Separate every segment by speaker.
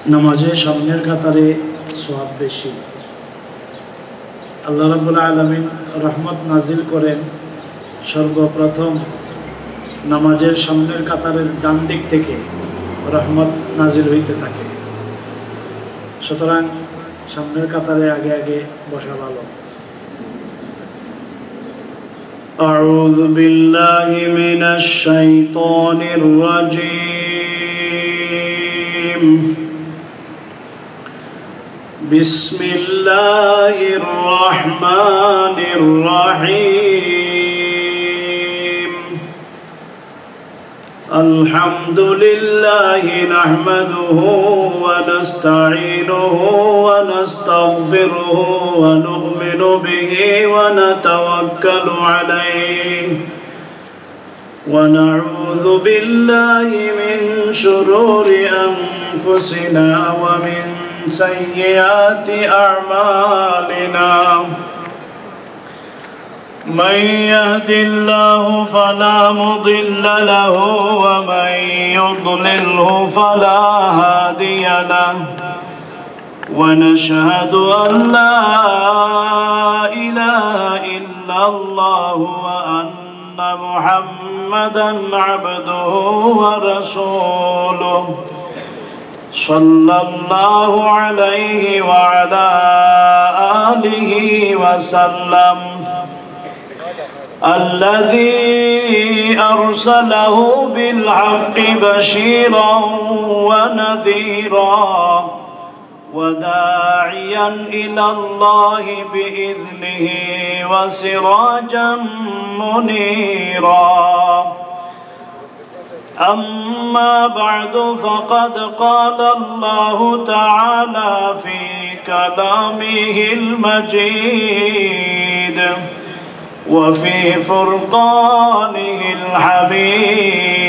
Speaker 1: নামাজে সামনের কাতারে সওয়াব বেশি। আল্লাহ রাব্বুল আলামিন রহমত নাজিল করেন সর্বপ্রথম নামাজের সামনের কাতারের ডান দিক থেকে রহমত নাজিল হইতে থাকে। সুতরাং সামনের কাতারে আগে আগে বসা ভালো। আউযু বিল্লাহি মিনাশ শাইতানির রাজীম। বিসমিল্লাহির রহমানির রহিম। আলহামদুলিল্লাহি নাহমাদুহু ওয়া নাস্তাঈনুহু ওয়া নাস্তাগফিরুহু ওয়া নু'মিনু বিহি ওয়া নাতাওয়াক্কালু আলাইহি ওয়া না'উযু বিল্লাহি মিন শুরুরি আনফুসিনা ওয়া মিন sayyiati a'malina. من يهد الله فلا مضل له ومن يضلله فلا هادي له ونشهد أن لا إله إلا الله وأن محمدا عبده ورسوله صلى الله عليه وعلى آله وسلم الذي أرسله بالحق بشيرا ونذيرا وداعيا إلى الله بإذنه وسراجا منيرا. أما بعد فقد قال الله تعالى في كلامه المجيد وفي فرقانه الحميد.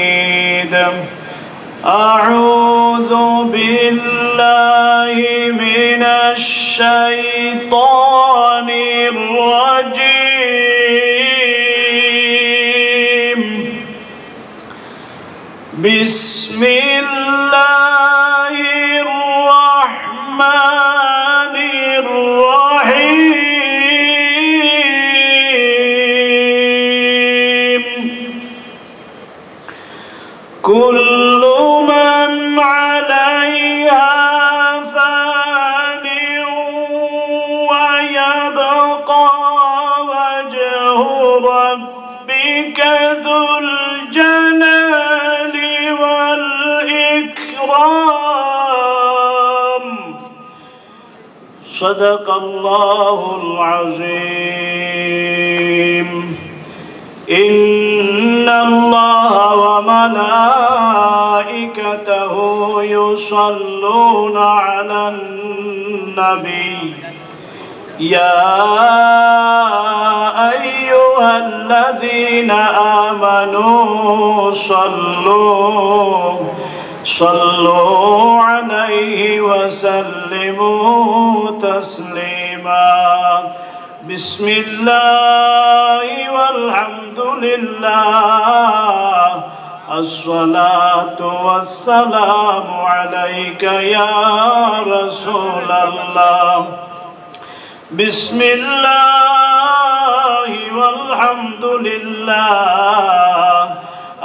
Speaker 1: أعوذ بالله من الشيطان الرجيم. بسم الله الرحمن الرحيم. كل من عليها فان ويبقى وجه ربك ذو الجلال والإكرام. صدق الله العظيم. إن الله وملائكته يصلون على النبي يا أيها الذين آمنوا صلوا عليه وسلموا تسليما. بسم الله والحمد لله الصلاة والسلام عليك يا رسول الله. بسم الله والحمد لله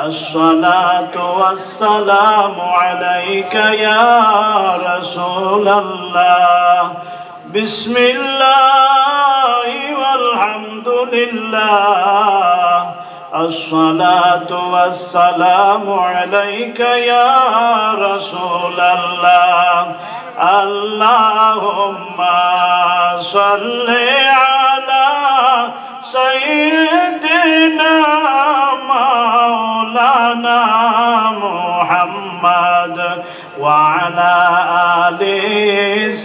Speaker 1: الصلاة والسلام عليك يا رسول الله. بسم الله والحمد لله الصلاة والسلام عليك يا رسول الله. اللهم صل على سيدنا مولانا محمد وعلى آل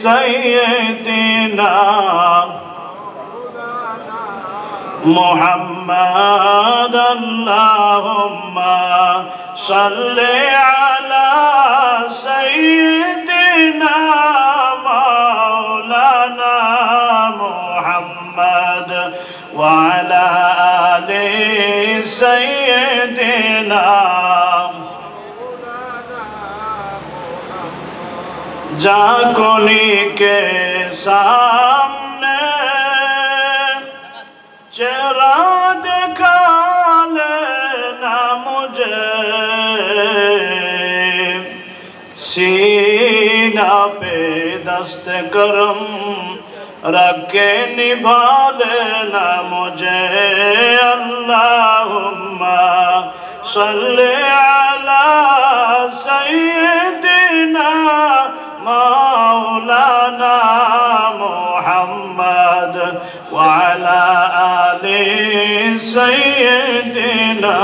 Speaker 1: سيدنا محمد. اللهم صل على سيدنا مولانا محمد وعلى آل سيدنا झांकोनी के सामने चेहरा दिखा लेना मुझे, सीना पे दस्त करम रख के निभा लेना मुझे। अल्लाहुम्मा सल्ली अला सय्यिदिना मौलाना मुहम्मद व अला आलि सय्यिदिना।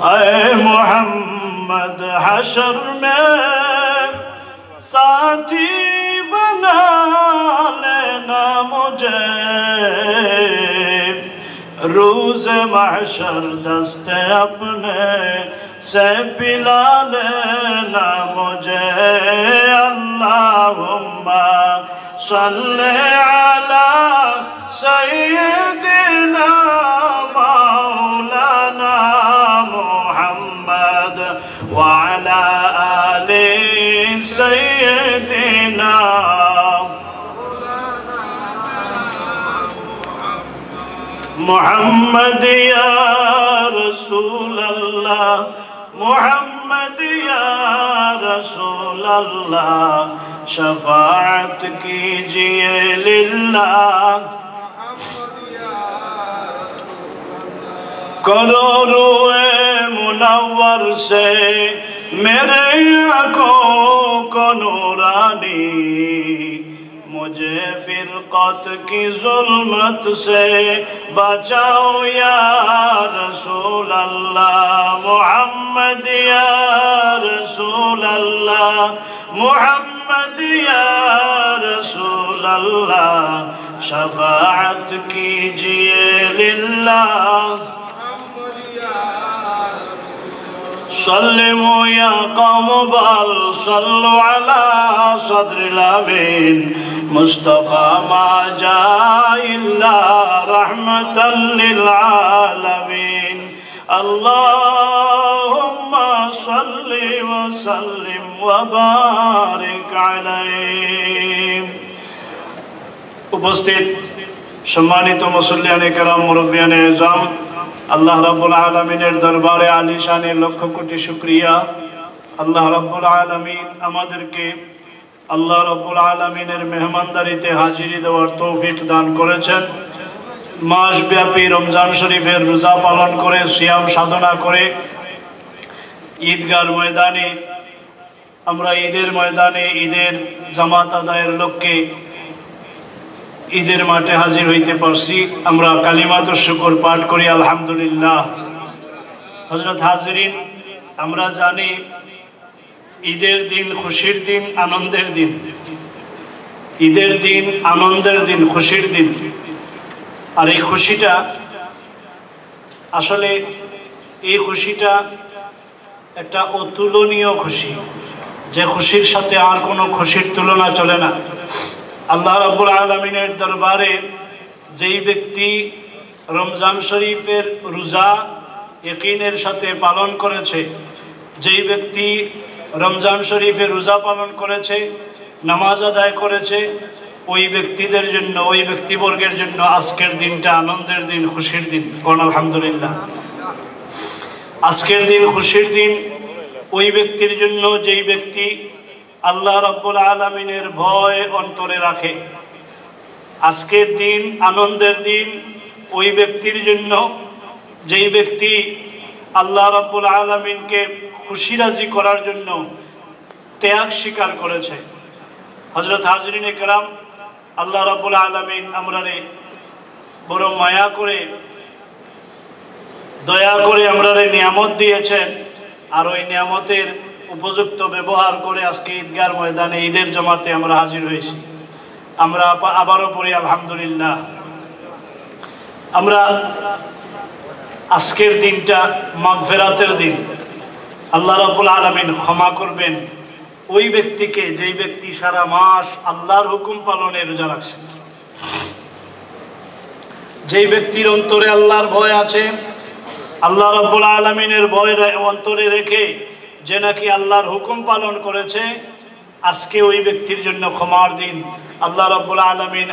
Speaker 1: ऐ मोहम्मद हशर में साथी बना लेना मुझे, रोज़ महशर दस्त अपने से पिला लेना मुझे। अल्लाहुम्मा सल्ली अला सय्यिदिना मौलाना मुहम्मद व अला आलि सय्यिदिना। मुहम्मद या रसूल अल्लाह, मुहम्मद या रसूल अल्लाह, शफाअत कीजिए लिल्लाह। करो रूए मुनव्वर से मेरे आँखों को नूरानी, मुझे फिरकत की जुल्मत से बचाओ या रसूल अल्लाह। मुहम्मद या रसूल अल्लाह, मुहम्मद या रसूल अल्लाह, शफाअत कीजिए लिल्लाह। सल्लिमु या कौम बल सल्लु अला सद्रिल अमीन, मुस्तफा मा जा इल्ला रहमतल लिल आलमीन। अल्लाहुम्मा सल्लि व सल्लिम व बारिक अलैहि। उपस्थित सम्मानित मुसल्लियाने किराम, मुरब्बियाने इज़ाम, अल्लाह रब्बुल आलमीनेर दरबारे आलिशाने लक्ष कोटी शुक्रिया। अल्लाह रब्बुल आलमीन आमादेरके अल्लाह रब्बुल आलमीनेर मेहमानदारिते हाजिरी देওয়ার तौफिक दान करेছেন। मासব্যাপী रमजान शरीफेर रोजा पालन करे सियाम साधना करे ईदगार मयदाने আমরা ঈদের ময়দানে ঈদের জামাত আদায়ের লক্ষ্যে ঈদের মাঠে হাজির হইতে পারছি। আমরা কালিমাতুশ শুকর পাঠ করি আলহামদুলিল্লাহ। হযরত হাজিরিন, আমরা জানি ঈদের দিন খুশির দিন, আনন্দের দিন। ঈদের দিন আনন্দের দিন, খুশির দিন। আর এই খুশিটা আসলে এই খুশিটা একটা অতুলনীয় খুশি, যে খুশির সাথে আর কোনো খুশির তুলনা চলে না। আল্লাহ রাব্বুল আলামিনের দরবারে যেই ব্যক্তি রমজান শরীফের রোজা ইয়াকিনের সাথে পালন করেছে, যেই ব্যক্তি রমজান শরীফের রোজা পালন করেছে, নামাজ আদায় করেছে, ওই ব্যক্তিদের জন্য, ওই ব্যক্তিবর্গের জন্য আজকের দিনটা আনন্দের দিন, খুশির দিন। কোন আলহামদুলিল্লাহ। আজকের দিন খুশির দিন ওই ব্যক্তির জন্য যেই ব্যক্তি আল্লাহ রাব্বুল আলামিনের ভয় অন্তরে রাখে। আজকের দিন আনন্দের দিন ওই ব্যক্তির জন্য যেই ব্যক্তি আল্লাহ রাব্বুল আলামিনকে খুশি রাজি করার জন্য ত্যাগ স্বীকার করেছে। হযরত হাজরিনে কেরাম, আল্লাহ রাব্বুল আলামিন আমরারে বড় মায়া করে দয়া করে আমরারে নিয়ামত দিয়েছেন। আর ওই নিয়ামতের উপযুক্ত ব্যবহার করে আজকে ঈদগার ময়দানে ঈদের জামাতে আমরা হাজির হয়েছি। আমরা আবারও পড়ি আলহামদুলিল্লাহ। আমরা আজকের দিনটা মাগফিরাতের দিন। আল্লাহ রাব্বুল আলামিন ক্ষমা করবেন ওই ব্যক্তিকে যেই ব্যক্তি সারা মাস আল্লাহর হুকুম পালনে রোজা রাখছে, যেই ব্যক্তির অন্তরে আল্লাহর ভয় আছে, আল্লাহ রাব্বুল আলামিনের ভয় অন্তরে রেখে যে নাকি আল্লাহর হুকুম পালন করেছে, আজকে ওই ব্যক্তির জন্য ক্ষমার দিন। আল্লাহ রাব্বুল আলামিন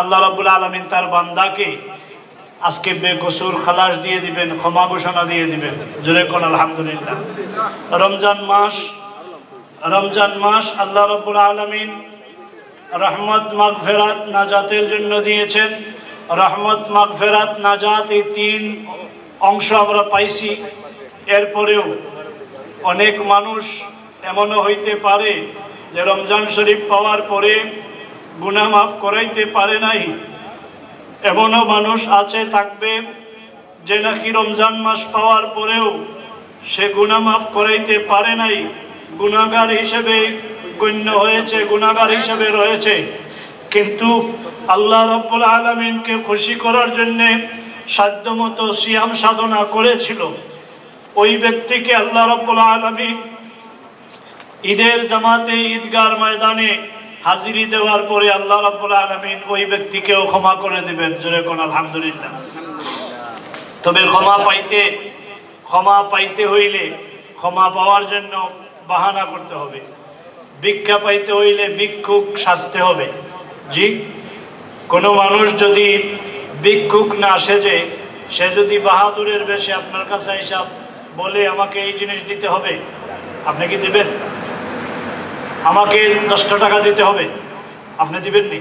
Speaker 1: আল্লাহ রাব্বুল আলামিন তার বান্দাকে আজকে বেকসুর খালাস দিয়ে দিবেন, ক্ষমা ঘোষণা দিয়ে দিবেন। জোরে কোন আলহামদুলিল্লাহ। রমজান মাস আল্লাহ রাব্বুল আলামিন রহমত মাগফিরাত নাজাতের জন্য দিয়েছেন। রহমত মাগফিরাত নাজাত এই তিন অংশ আমরা পাইছি। এরপরেও অনেক মানুষ এমনও হইতে পারে যে রমজান শরীফ পাওয়ার পরে গুনাহ মাফ করাইতে পারে নাই। এমনও মানুষ আছে থাকবে যে নাকি রমজান মাস পাওয়ার পরেও সে গুনাহ মাফ করাইতে পারে নাই, গুনাহগার হিসেবে গণ্য হয়েছে, গুনাহগার হিসেবে রয়েছে। কিন্তু আল্লাহ রাব্বুল আলামিনকে খুশি করার জন্যে সাধ্যমতো সিয়াম সাধনা করেছিল, ওই ব্যক্তিকে আল্লাহ রাব্বুল আলামিন ঈদের জামাতে ঈদগার ময়দানে হাজিরি দেওয়ার পরে আল্লাহ রাব্বুল আলামিন ওই ব্যক্তিকেও ক্ষমা করে দিবেন। জোরে কোন আলহামদুলিল্লাহ। তবে ক্ষমা পাইতে হইলে ক্ষমা পাওয়ার জন্য বাহানা করতে হবে। ভিক্ষা পাইতে হইলে ভিক্ষুক সাজতে হবে। জি, কোনো মানুষ যদি ভিক্ষুক না সেজে, সে যদি বাহাদুরের বেশে আপনার কাছে হিসাব বলে আমাকে এই জিনিস দিতে হবে, আপনি কি দিবেন? আমাকে 10টা টাকা দিতে হবে, আপনি দিবেননি?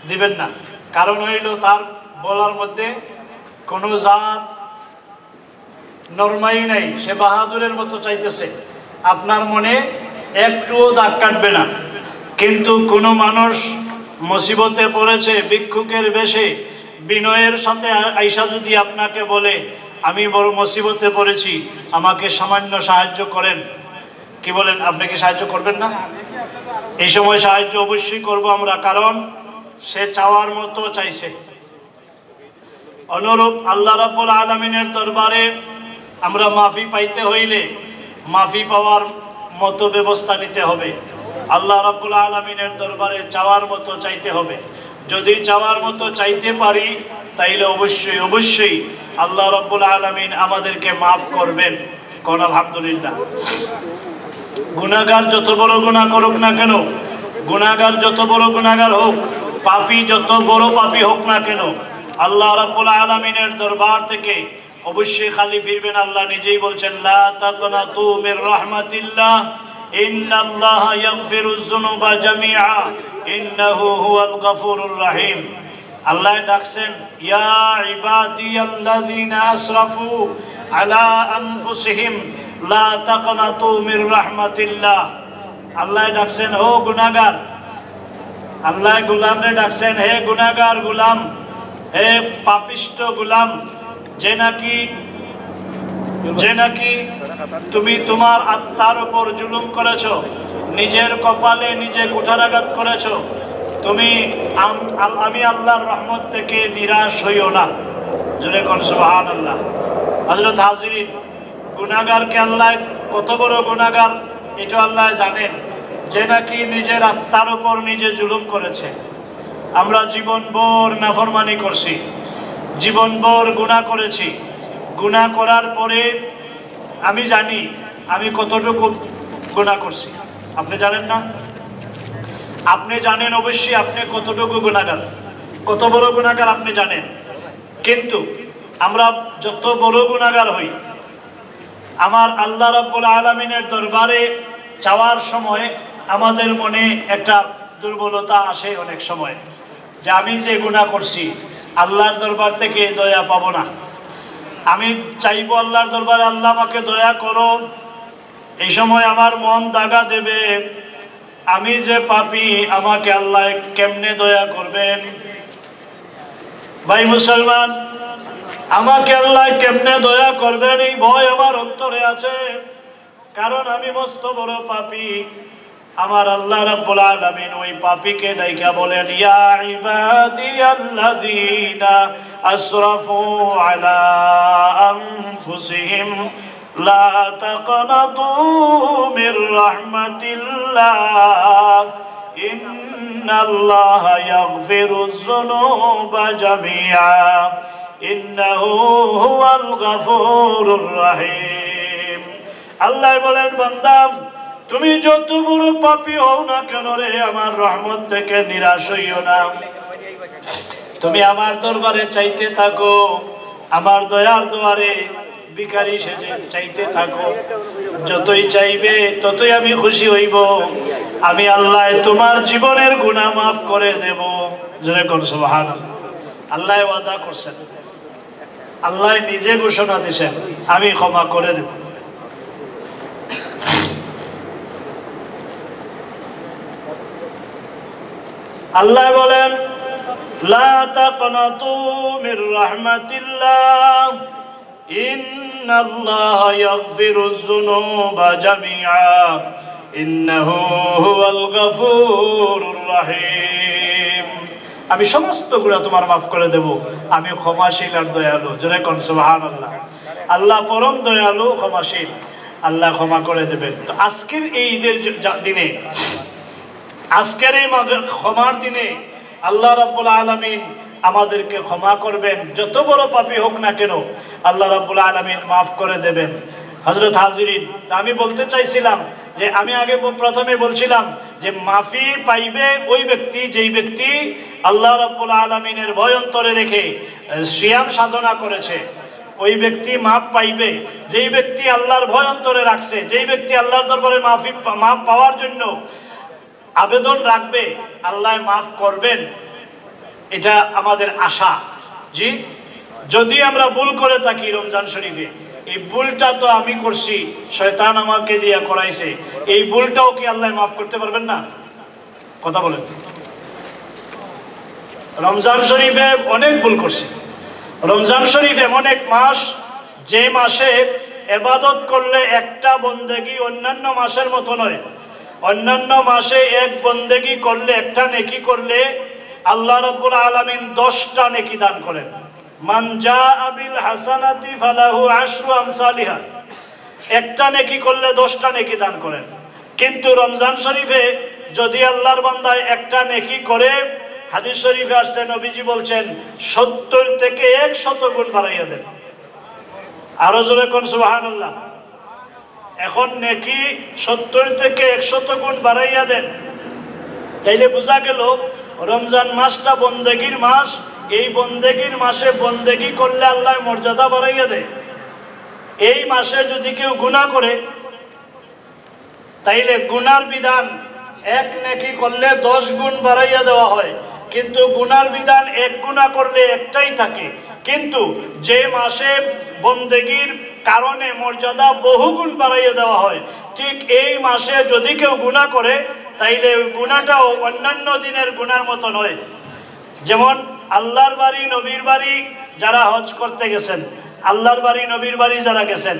Speaker 1: দিবেন না। কারণ হইল তার বলার মধ্যে কোনো জাত নরমাই নাই, সে বাহাদুরের মতো চাইতেছে, আপনার মনে একটুও দাগ কাটবে না। কিন্তু কোনো মানুষ মুসিবতে পড়েছে, ভিক্ষুকের বেশে বিনয়ের সাথে আইসা যদি আপনাকে বলে আমি বড় মুসিবতে পড়েছি, আমাকে সামান্য সাহায্য করেন, কি বলেন? আপনি কি সাহায্য করবেন না? এই সময় সাহায্য অবশ্যই করব আমরা, কারণ সে চাওয়ার মতো চাইছে। অনুরূপ আল্লাহ রাব্বুল আলামিনের দরবারে আমরা মাফি পাইতে হইলে মাফি পাওয়ার মতো ব্যবস্থা নিতে হবে। আল্লাহ রাব্বুল আলামিনের দরবারে চাওয়ার মতো চাইতে হবে। যদি চাওয়ার মতো চাইতে পারি তাইলে অবশ্যই আল্লাহ রাব্বুল আলামিন আমাদেরকে মাফ করবেন। কোন আলহামদুলিল্লাহ। গুনাহগার যত বড় গুনাহ করুক না কেন, গুনাহগার যত বড় গুনাহগার হোক, পাপী যত বড় পাপী হোক না কেন, আল্লাহ রাব্বুল আলামিনের দরবার থেকে অবশ্যই খালি ফিরবেন। আল্লাহ নিজেই বলছেন, লা তাকনাতু মির রাহমাতিল্লাহ ইন্নাল্লাহা ইয়াগফিরুয যুনুবা জামিআ ইন্নাহু হুয়াল গফুরুর রহিম। আল্লাহ ডাকছেন, ইয়া ইবাদিয়াল্লাযিনা আসরাফু আলা আনফুসিহিম লা তাকনাতু মির রাহমাতিল্লাহ। আল্লাহ ডাকছেন, ও গুনাহগার। আল্লাহ গোলামরে ডাকছেন, হে গুনাহগার গোলাম, হে পাপিষ্ট গোলাম, যে নাকি তুমি তোমার আত্মার উপর জুলুম করেছো, নিজের কপালে নিজে কুঠারাঘাত করেছো, আমি আল্লাহর রহমত থেকে নিরাশ হইও না। জোরে কোন সুবহানাল্লাহ। হযরত হাজিরিন, গুনাহগারকে আল্লাহ কত বড় গুনাহগার এটা আল্লাহ জানেন, যে নাকি নিজের আত্মার উপর নিজে জুলুম করেছে। আমরা জীবনভর নাফরমানি করছি, জীবনভর গুনাহ করেছি। গুনাহ করার পরে আমি জানি আমি কতটুকু গুনাহ করছি। আপনি জানেন না? আপনি জানেন অবশ্যই আপনি কতটুকু গুনাহগার, কত বড় গুনাহগার আপনি জানেন। কিন্তু আমরা যত বড় গুনাহগার হই, আমার আল্লাহ রাব্বুল আলামিনের দরবারে চাওয়ার সময় আমাদের মনে একটা দুর্বলতা আসে অনেক সময়, যে আমি যে গুনাহ করছি আল্লাহর দরবার থেকে দয়া পাবো না। আমি চাইবো আল্লাহর দরবারে, আল্লাহ আমাকে দয়া করো। এই সময় আমার মন দাগা দেবে, আমি যে পাপী, আমাকে আল্লাহ কেমনে দয়া করবেন? ভাই মুসলমান, আমাকে আল্লাহ কেমনে দয়া করবেন এই ভয় আমার অন্তরে আছে। কারণ আমি মস্ত বড় পাপী। আমার আল্লাহ রাব্বুল আলামিন ওই পাপীকে ডাইকা বলেন, ইয়া ইবাদিয়াল্লাযীনা আসরাফু আলা আনফুসিহিম লা তাকনাতু মির রাহমাতিল্লাহ ইন্নাল্লাহা ইয়াগফিরুয যুনুবা জামিআ ইন্নাহু হুয়াল গফুরুর রহিম। আল্লাহ বলেন, বান্দা তুমি যত বড় পাপী হও না কেন রে, আমার রহমত থেকে নিরাশ হইও না। তুমি আমার দরবারে চাইতে থাকো, আমার দয়ার দুয়ারে ভিখারি সেজে চাইতে থাকো। যতই চাইবে ততই আমি খুশি হইব। আমি আল্লাহ তোমার জীবনের গুনাহ মাফ করে দেব। জোরে কোন সুবহানাল্লাহ। আল্লাহ ওয়াদা করছেন, আল্লাহ নিজে ঘোষণা দিয়েছেন, আমি ক্ষমা করে দেব। আল্লাহ বলেন, লা তাকনাতু মির রাহমাতিল্লাহ ইন্নাল্লাহা ইয়াগফিরুয যুনুবা জামিআ ইন্নাহু হুয়াল গফুরুর রহিম। আমি সমস্ত গুনাহ তোমার মাফ করে দেব, আমি ক্ষমাশীল আর দয়ালু। জোরে কোন সুবহানাল্লাহ। আল্লাহ পরম দয়ালু, ক্ষমাশীল, আল্লাহ ক্ষমা করে দেবেন। তো আজকের এই ঈদের দিনে, আজকের এই ক্ষমার দিনে আল্লাহ রাব্বুল আলামিন আমাদেরকে ক্ষমা করবেন। যত বড় পাপী হোক না কেন আল্লাহ রাব্বুল আলামিন মাফ করে দেবেন। হযরত হাজিরিন, আমি বলতে চাইছিলাম যে আমি আগে প্রথমে বলছিলাম যে মাফি পাইবে ওই ব্যক্তি, যেই ব্যক্তি আল্লাহ রাব্বুল আলামিনের ভয় অন্তরে রেখে সিয়াম সাধনা করেছে। ওই ব্যক্তি মাফ পাইবে যেই ব্যক্তি আল্লাহর ভয় অন্তরে রাখছে, যেই ব্যক্তি আল্লাহর দরবারে মাফ পাওয়ার জন্য আবেদন রাখবে, আল্লাহ মাফ করবেন, এটা আমাদের আশা। জি, যদি আমরা ভুল করে থাকি রমজান শরীফে, এই ভুলটা তো আমি করছি, শয়তান আমাকে দিয়া করাইছে, এই ভুলটাও কি আল্লাহ মাফ করতে পারবেন না? কথা বলেন। রমজান শরীফে অনেক ভুল করছি। রমজান শরীফ এমন এক মাস, যে মাসে ইবাদত করলে একটা বন্দেগী অন্যান্য মাসের মতো নয়। অন্যান্য মাসে এক বন্দেগী করলে, একটা নেকি করলে আল্লাহ রাব্বুল আলামিন 10টা নেকি দান করেন। মান জাআ বিল হাসানাতি ফালাহু আশরু আমসালিহা। একটা নেকি করলে 10টা নেকি দান করেন। কিন্তু রমজান শরীফে যদি আল্লাহর বান্দা একটা নেকি করে, হাদিস শরীফে আসছে নবীজি বলছেন 70 থেকে 100 গুণ বাড়াইয়া দেন। আরো জোরে কোন সুবহানাল্লাহ। এখন নেকি 70 থেকে 100 গুণ বাড়াইয়া দেন। তাইলে বোঝা গেল রমজান মাসটা বন্দেগীর মাস। এই বন্দেগীর মাসে বন্দেগী করলে আল্লাহ মর্যাদা বাড়াইয়া দেয়। এই মাসে যদি কেউ গুনাহ করে, তাইলে গুনার বিধান এক নেকি করলে 10 গুণ বাড়াইয়া দেওয়া হয়, কিন্তু গুনার বিধান এক গুনাহ করলে একটাই থাকে। কিন্তু যে মাসে বন্দেগীর কারণে মর্যাদা বহুগুণ বাড়াইয়া দেওয়া হয়, ঠিক এই মাসে যদি কেউ গুনাহ করে, তাইলে ওই গুনাহটাও অন্যান্য দিনের গুনার মতো নয়। যেমন আল্লাহর বাড়ি, নবীর বাড়ি যারা হজ করতে গেছেন, আল্লাহর বাড়ি, নবীর বাড়ি যারা গেছেন,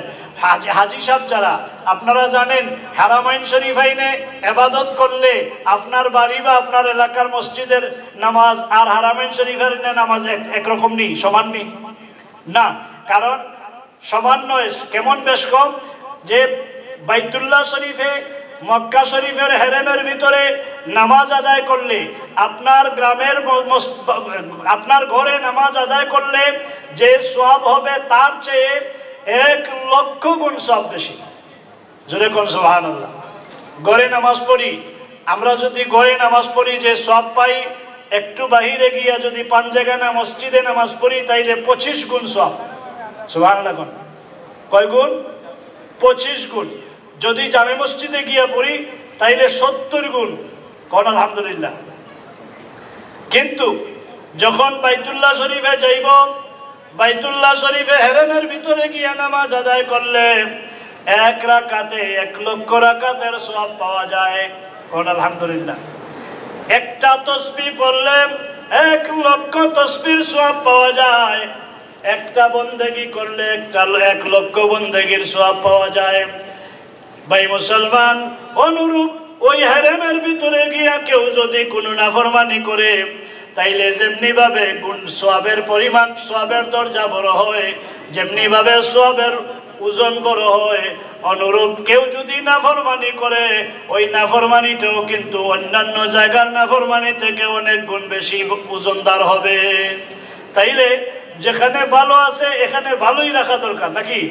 Speaker 1: হাজি সাহেব যারা, আপনারা জানেন হারামাইন শরীফাইনে ইবাদত করলে আপনার বাড়ি বা আপনার এলাকার মসজিদের নামাজ আর হারামাইন শরীফের নামাজ একরকম নেই, সমান নেই না। কারণ সমান নয়, কেমন বেশ কম। যে বাইতুল্লাহ শরীফে, মক্কা শরীফের হেরেমের ভিতরে নামাজ আদায় করলে, আপনার গ্রামের আপনার ঘরে নামাজ আদায় করলে যে সওয়াব হবে তার চেয়ে 1,00,000 গুণ সওয়াব বেশি। জোরে কোন সুবহানাল্লাহ। ঘরে নামাজ পড়ি, আমরা যদি ঘরে নামাজ পড়ি যে সওয়াব পাই, একটু বাহিরে গিয়া যদি 5 জায়গায় মসজিদে নামাজ পড়ি তাইলে 25 গুণ সওয়াব। সুবহানাল্লাহ। কোন কয় গুণ? 25 গুণ। যদি জামে মসজিদে গিয়া পড়ি তাইলে 70 গুণ। কোন আলহামদুলিল্লাহ। কিন্তু যখন বাইতুল্লাহ শরীফে যাইব, বাইতুল্লাহ শরীফে হেরেমের ভিতরে গিয়া নামাজ আদায় করলে 1 রাকাতে 1,00,000 রাকাতের সওয়াব পাওয়া যায়। কোন আলহামদুলিল্লাহ। একটা তাসবিহ পড়লে 1,00,000 তাসবিহর সওয়াব পাওয়া যায়। একটা বন্দেগী করলে 1,00,000 বন্দেগীর সওয়াব পাওয়া যায়। ভাই মুসলমান, অনুরূপ ওই হারামের ভিতরে গিয়া কেউ যদি কোনো নাফরমানি করে, তাইলে যেমনি ভাবে গুণ সওয়াবের পরিমাণ, সওয়াবের দরজা বড় হয়, যেমনি ভাবে সওয়াবের ওজন বড় হয়, অনুরূপ কেউ যদি নাফরমানি করে, ওই নাফরমানিটাও কিন্তু অন্যান্য জায়গার নাফরমানি থেকে অনেক গুণ বেশি ওজনদার হবে। তাইলে যেখানে ভালো আছে এখানে ভালোই রাখা দরকার, নাকি?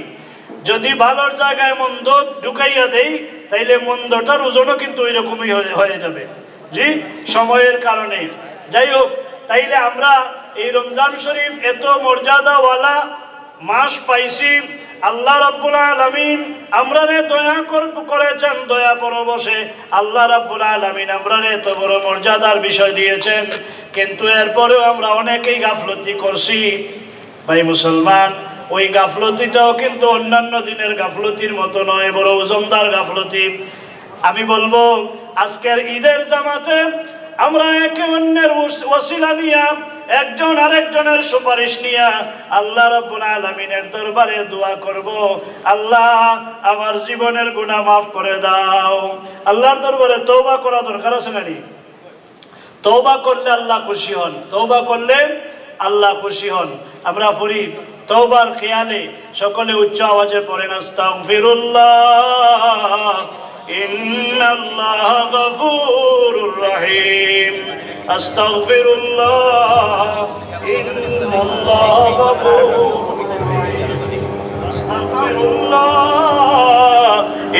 Speaker 1: যদি ভালোর জায়গায় মন্দ ঢুকাইয়া দেই তাইলে মন্দটার ওজনও কিন্তু ওই রকমই হয়ে যাবে, জি, সময়ের কারণে। যাই হোক, তাইলে আমরা এই রমজান শরীফ এত মর্যাদাওয়ালা মাস পাইছি। আল্লাহ রাব্বুল আলামিন আমরারে দয়া করেছেন, দয়া পরবশে আল্লাহ রাব্বুল আলামিন আমরারে এত বড় মর্যাদার বিষয় দিয়েছেন, কিন্তু এরপরেও আমরা অনেকেই গাফলতি করছি। ভাই মুসলমান, ওই গাফলতিটাও কিন্তু অন্যান্য দিনের গাফলতির মতো নয়, বড় ওজনদার গাফলতি। আমি বলবো আজকের ঈদের জামাতে আমরা একে অন্যের ওসিলা নিয়া, একজন আরেকজনের সুপারিশ নিয়া আল্লাহ রাব্বুল আলামিনের দরবারে দোয়া করব, আল্লাহ আমার জীবনের গুনাহ মাফ করে দাও। আল্লাহর দরবারে তওবা করা দরকার আছে না? তওবা করলে আল্লাহ খুশি হন, তওবা করলে আল্লাহ খুশি হন। আমরা পড়ি তওবার খেয়ালে সকলে উচ্চ আওয়াজে পড়েন, আস্তাগফিরুল্লাহ ইন্নাল্লাহ গফুরুর রহিম, আস্তাগফিরুল্লাহ ইন্নাল্লাহ গফুরুর রহিম, আস্তাগফিরুল্লাহ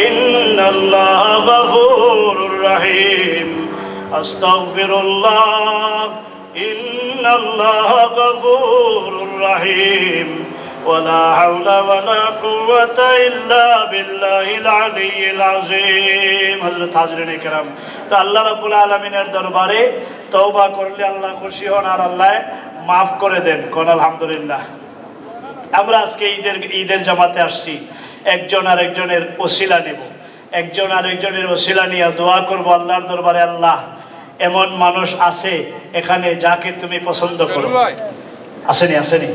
Speaker 1: ইন্নাল্লাহ গফুরুর রহিম, আস্তাগফিরুল্লাহ ইন্নাল্লাহ গফুরুর রহিম, ওয়ালা হাওলা ওয়ালা কুওয়াতা ইল্লা বিল্লাহিল আলিয়্যিল আযীম। হযরত হাজরিন کرام, তো আল্লাহ রাব্বুল আলামিনের দরবারে তওবা করলে আল্লাহ খুশি হন আর আল্লাহ মাফ করে দেন। কোন আলহামদুলিল্লাহ। আমরা আজকে ঈদের জামাতে আসছি, একজন আরেকজনের ওসিলা নেব, একজন আরেকজনের ওসিলা নিয়ে দোয়া করব আল্লাহর দরবারে, আল্লাহ এমন মানুষ আছে এখানে যাকে তুমি পছন্দ করো। আসেনি? আসেনি?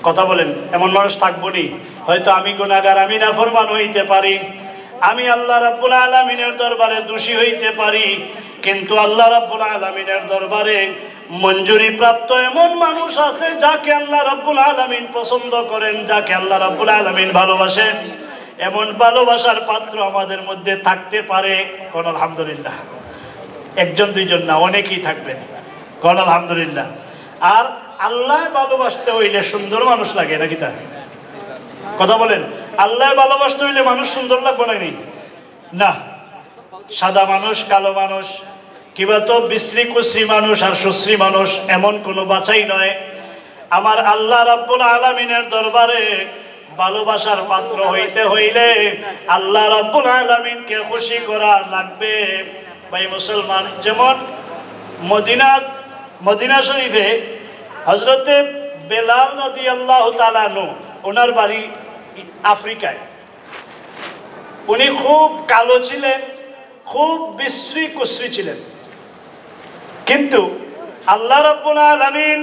Speaker 1: কথা বলেন, এমন মানুষ থাকবো নি? হয়তো আমি গুনাহগার, আমি নাফরমান হইতে পারি, আমি আল্লাহ রাব্বুল আলামিনের দরবারে দোষী হইতে পারি, কিন্তু আল্লাহ রাব্বুল আলামিনের দরবারে মঞ্জুরি প্রাপ্ত এমন মানুষ আছে যাকে আল্লাহ রাব্বুল আলামিন পছন্দ করেন, যাকে আল্লাহ রাব্বুল আলামিন ভালোবাসেন। এমন ভালোবাসার পাত্র আমাদের মধ্যে থাকতে পারে। কোন আলহামদুলিল্লাহ। একজন দুইজন না, অনেকেই থাকবেন। কোন আলহামদুলিল্লাহ। আর আল্লাহ ভালোবাসতে হইলে সুন্দর মানুষ লাগে নাকি? তা কথা বলেন, আল্লাহ ভালোবাসতে হইলে মানুষ সুন্দর লাগবে নাকি? না, সাদা মানুষ, কালো মানুষ, কিবা তো বিশ্রী কুশ্রী মানুষ আর সুশ্রী মানুষ, এমন কোনো বাছাই নয়। আমার আল্লাহ রাব্বুল আলামিনের দরবারে ভালোবাসার পাত্র হইতে হইলে আল্লাহ রাব্বুল আলামিনকে খুশি করা লাগবে। ভাই মুসলমান, যেমন মদিনা শরীফে হযরতে বেলাল রাদিয়াল্লাহু তাআলা আনহু, ওনার বাড়ি আফ্রিকায়। উনি খুব কালো ছিলেন, খুব বিশ্রী কুশ্রী ছিলেন, কিন্তু আল্লাহ রাব্বুল আলামিন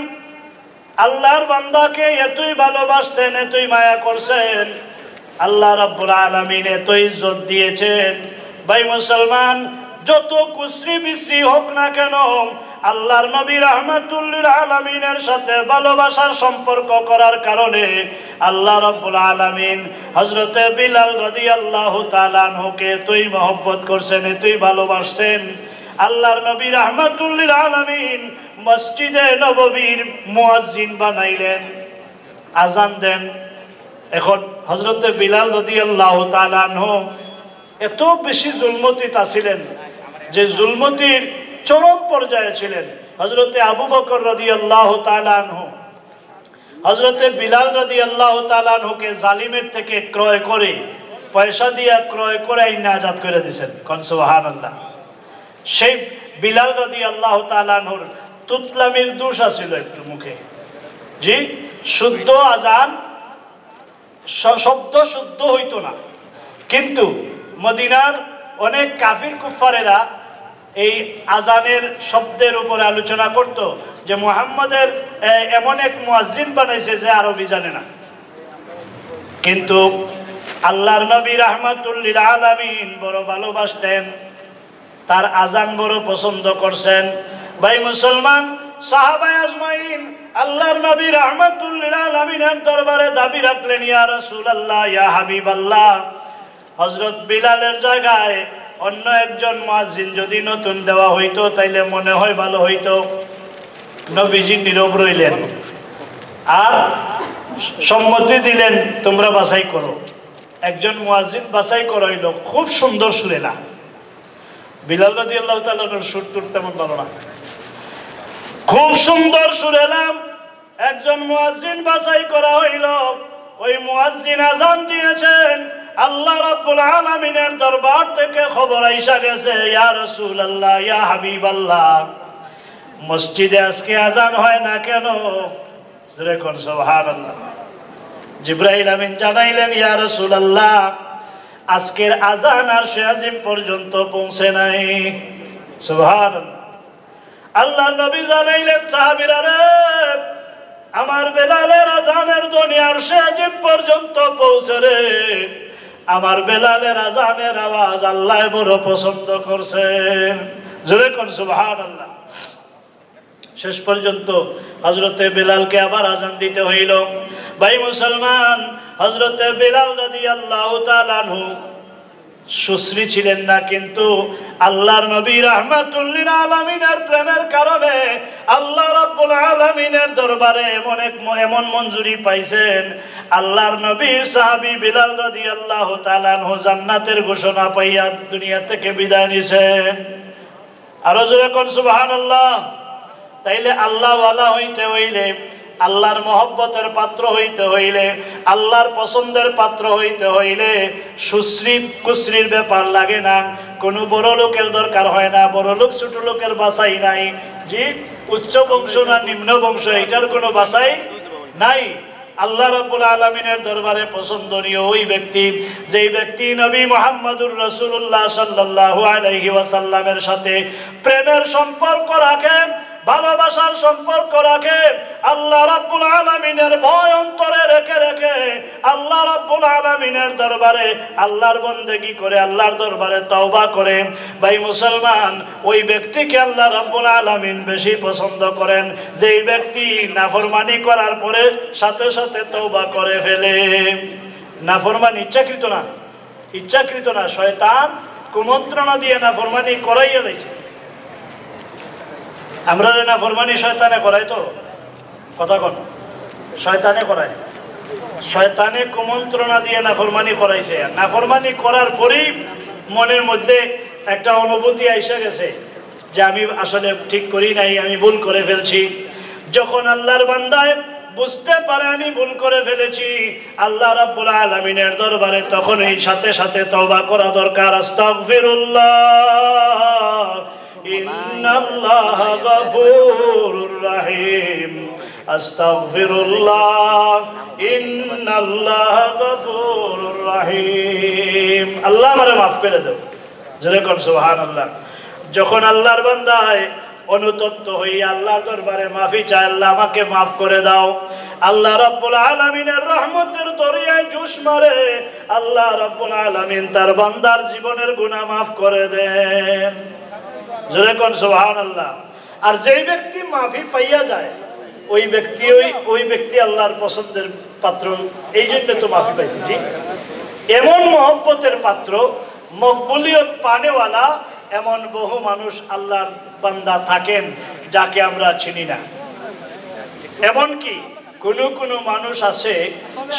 Speaker 1: আল্লাহর বান্দাকে এতই ভালোবাসছেন, এতই মায়া করছেন, আল্লাহ রাব্বুল আলামিন এত ইজ্জত দিয়েছেন। ভাই মুসলমান, যত কুশ্রী বিশ্রী হোক না কেন, আল্লাহর নবী রাহমাতুল লিল আলামিনের সাথে ভালোবাসার সম্পর্ক করার কারণে আল্লাহ রাব্বুল আলামিন হযরতে বিলাল রাদিয়াল্লাহু তাআলা আনহুকে এতই মহব্বত করছেন, এতই ভালোবাসছেন। আল্লাহর নবী রাহমাতুল লিল আলামিন মসজিদে নববীর মুয়াজ্জিন বানাইলেন, আজান দেন। এখন হযরতে বিলাল রাদিয়াল্লাহু তাআলা আনহু এত বেশি জুলমতিতা ছিলেন যে জুলমতির চরম পর্যায়ে ছিলেন। হযরতে আবু বকর রাদিয়াল্লাহু তাআলা আনহু হযরতে বিলাল রাদিয়াল্লাহু তাআলা আনহুকে জালিমের থেকে ক্রয় করে, পয়সা দিয়ে ক্রয় করে আইনা আজাদ করে দিয়েছেন। কোন সুবহানাল্লাহ। সেই বিলাল রাদিয়াল্লাহু তাআলা আনহুর তুতলামির দোষ ছিল একটু মুখে, জি, শুদ্ধ আজান শব্দ শুদ্ধ হইতো না, কিন্তু মদিনার অনেক কাফির কুফারেরা এই আজানের শব্দের উপরে আলোচনা করত যে মুহাম্মদের এমন এক মুয়াজ্জিন বানাইছে যে আরবি জানে না। কিন্তু আল্লাহর নবী রাহমাতুল লিল আলামিন বড় ভালোবাসতেন, তার আজান বড় পছন্দ করছেন। ভাই মুসলমান, সাহাবায়ে আজমাইন আল্লাহর নবী রাহমাতুল লিল আলামিনের দরবারে দাবি রাখলেন, ইয়া রাসূলুল্লাহ, ইয়া হাবিবাল্লাহ, হযরত বিলালের জায়গায় অন্য একজন মুয়াজ্জিন যদি নতুন দেওয়া হইতো তাইলে মনে হয় ভালো হইতো। নবীজি নীরব রইলেন আর সম্মতি দিলেন, তোমরা বাছাই করো। একজন মুয়াজ্জিন বাছাই করা হইল, খুব সুন্দর সুরে না। বিলাল রাদিয়াল্লাহু তাআলার সুর টুর তেমন ভালো না, খুব সুন্দর সুরে নাম একজন মুয়াজ্জিন বাছাই করা হইল। ওই মুয়াজ্জিন আযান দিয়েছেন, আল্লাহ রাব্বুল আলামিনের দরবার থেকে খবর আইসা গেছে, ইয়া রাসূলুল্লাহ, ইয়া হাবিবাল্লাহ, মসজিদে আজকে আযান হয় না কেন? জোরে কোন সুবহানাল্লাহ। জিবরাইল আমিন জানাইলেন, ইয়া রাসূলুল্লাহ, আজকের আযান আরশে আজিম পর্যন্ত পৌঁছে নাই। সুবহানাল্লাহ। আল্লাহর নবী জানাইলেন, সাহাবীরা রে, আমার বেলালের আযানের ধ্বনি আরশে আজিম পর্যন্ত পৌঁছে রে। আমার বেলালের আযানের আওয়াজ আল্লাহ বড় পছন্দ করছেন। জোরে কোন সুবহানাল্লাহ। শেষ পর্যন্ত হযরতে বেলালকে আবার আযান দিতে হইল। ভাই মুসলমান, হযরতে বেলাল রাদিয়াল্লাহু তাআলা আনহু সুশ্রী ছিলেন না, কিন্তু আল্লাহর নবী রাহমাতুল লিল আলামিনের প্রেমের কারণে আল্লাহ রাব্বুল আলামিনের দরবারে এমন মঞ্জুরি পাইছেন। আল্লাহর নবীর সাহাবী বিলাল রাদিয়াল্লাহু তাআলা আনহু জান্নাতের ঘোষণা পাইয়া দুনিয়া থেকে বিদায় নিছেন। আরো জোরে কোন সুবহানাল্লাহ। তাইলে আল্লাহ ওয়ালা হইতে হইলে, আল্লাহর মহব্বতের পাত্র হইতে হইলে, আল্লাহর পছন্দের পাত্র হইতে হইলে সুশ্রী কুশ্রীর ব্যাপার লাগে না, কোনো বড় লোকের দরকার হয় না। বড় লোক ছোট লোকের বাছাই নাই, জি, উচ্চ বংশ না নিম্ন বংশ, এটার কোনো বাছাই নাই। আল্লাহ রাব্বুল আলামিনের দরবারে পছন্দনীয় ওই ব্যক্তি, যেই ব্যক্তি নবী মুহাম্মদুর রাসূলুল্লাহ সাল্লাল্লাহু আলাইহি ওয়াসাল্লামের সাথে প্রেমের সম্পর্ক রাখেন, ভালোবাসার সম্পর্ক রাখেন, আল্লাহ রাব্বুল আলামিনের ভয় অন্তরে রেখে রেখে আল্লাহ রাব্বুল আলামিনের দরবারে আল্লাহর বন্দেগী করে, আল্লাহর দরবারে তওবা করে। ভাই মুসলমান, ওই ব্যক্তিকে আল্লাহ রাব্বুল আলামিন বেশি পছন্দ করেন, যেই ব্যক্তি নাফরমানি করার পরে সাথে সাথে তওবা করে ফেলে। নাফরমানি ইচ্ছাকৃত না, ইচ্ছাকৃত না, শয়তান কুমন্ত্রণা দিয়ে নাফরমানি করাইয়া দিয়েছে। আমরা নাফরমানি শয়তানে করাই, তো কথা কোন শয়তানে করায়, শয়তানে কুমন্ত্রণা দিয়ে নাফরমানি করাইছে। নাফরমানি করার পরেই মনের মধ্যে একটা অনুভূতি আইসা গেছে যে আমি আসলে ঠিক করি নাই, আমি ভুল করে ফেলছি। যখন আল্লাহর বান্দায় বুঝতে পারে আমি ভুল করে ফেলেছি আল্লাহ রাব্বুল আলামিনের দরবারে, তখন এই সাথে সাথে তওবা করা দরকার। আস্তাগফিরুল্লাহ ইন্নাল্লাহা গফুরুর রহিম, আস্তাগফিরুল্লাহ ইন্নাল্লাহা গফুরুর রহিম। আল্লাহ আমারে মাফ করে দাও। জোরে কোন সুবহানাল্লাহ। যখন আল্লাহর বান্দায় অনুতপ্ত হইয়া আল্লাহর দরবারে মাফি চায়, আল্লাহ আমাকে মাফ করে দাও, আল্লাহ রাব্বুল আলামিনের রহমতের দরিয়ায় জুস মারে, আল্লাহ রাব্বুল আলামিন তার বান্দার জীবনের গুনাহ মাফ করে দেন। জোরে কোন সুবহানাল্লাহ। আর যেই ব্যক্তি মাফি পাইয়া যায় ওই ব্যক্তি আল্লাহর পছন্দের পাত্র, এই জন্য তো মাফি পাইছি। জি, এমন মহব্বতের পাত্র, মকবুলিয়ত পানেওয়ালা এমন বহু মানুষ আল্লাহর বান্দা থাকেন যাকে আমরা চিনি না। এমনকি কোন মানুষ আছে,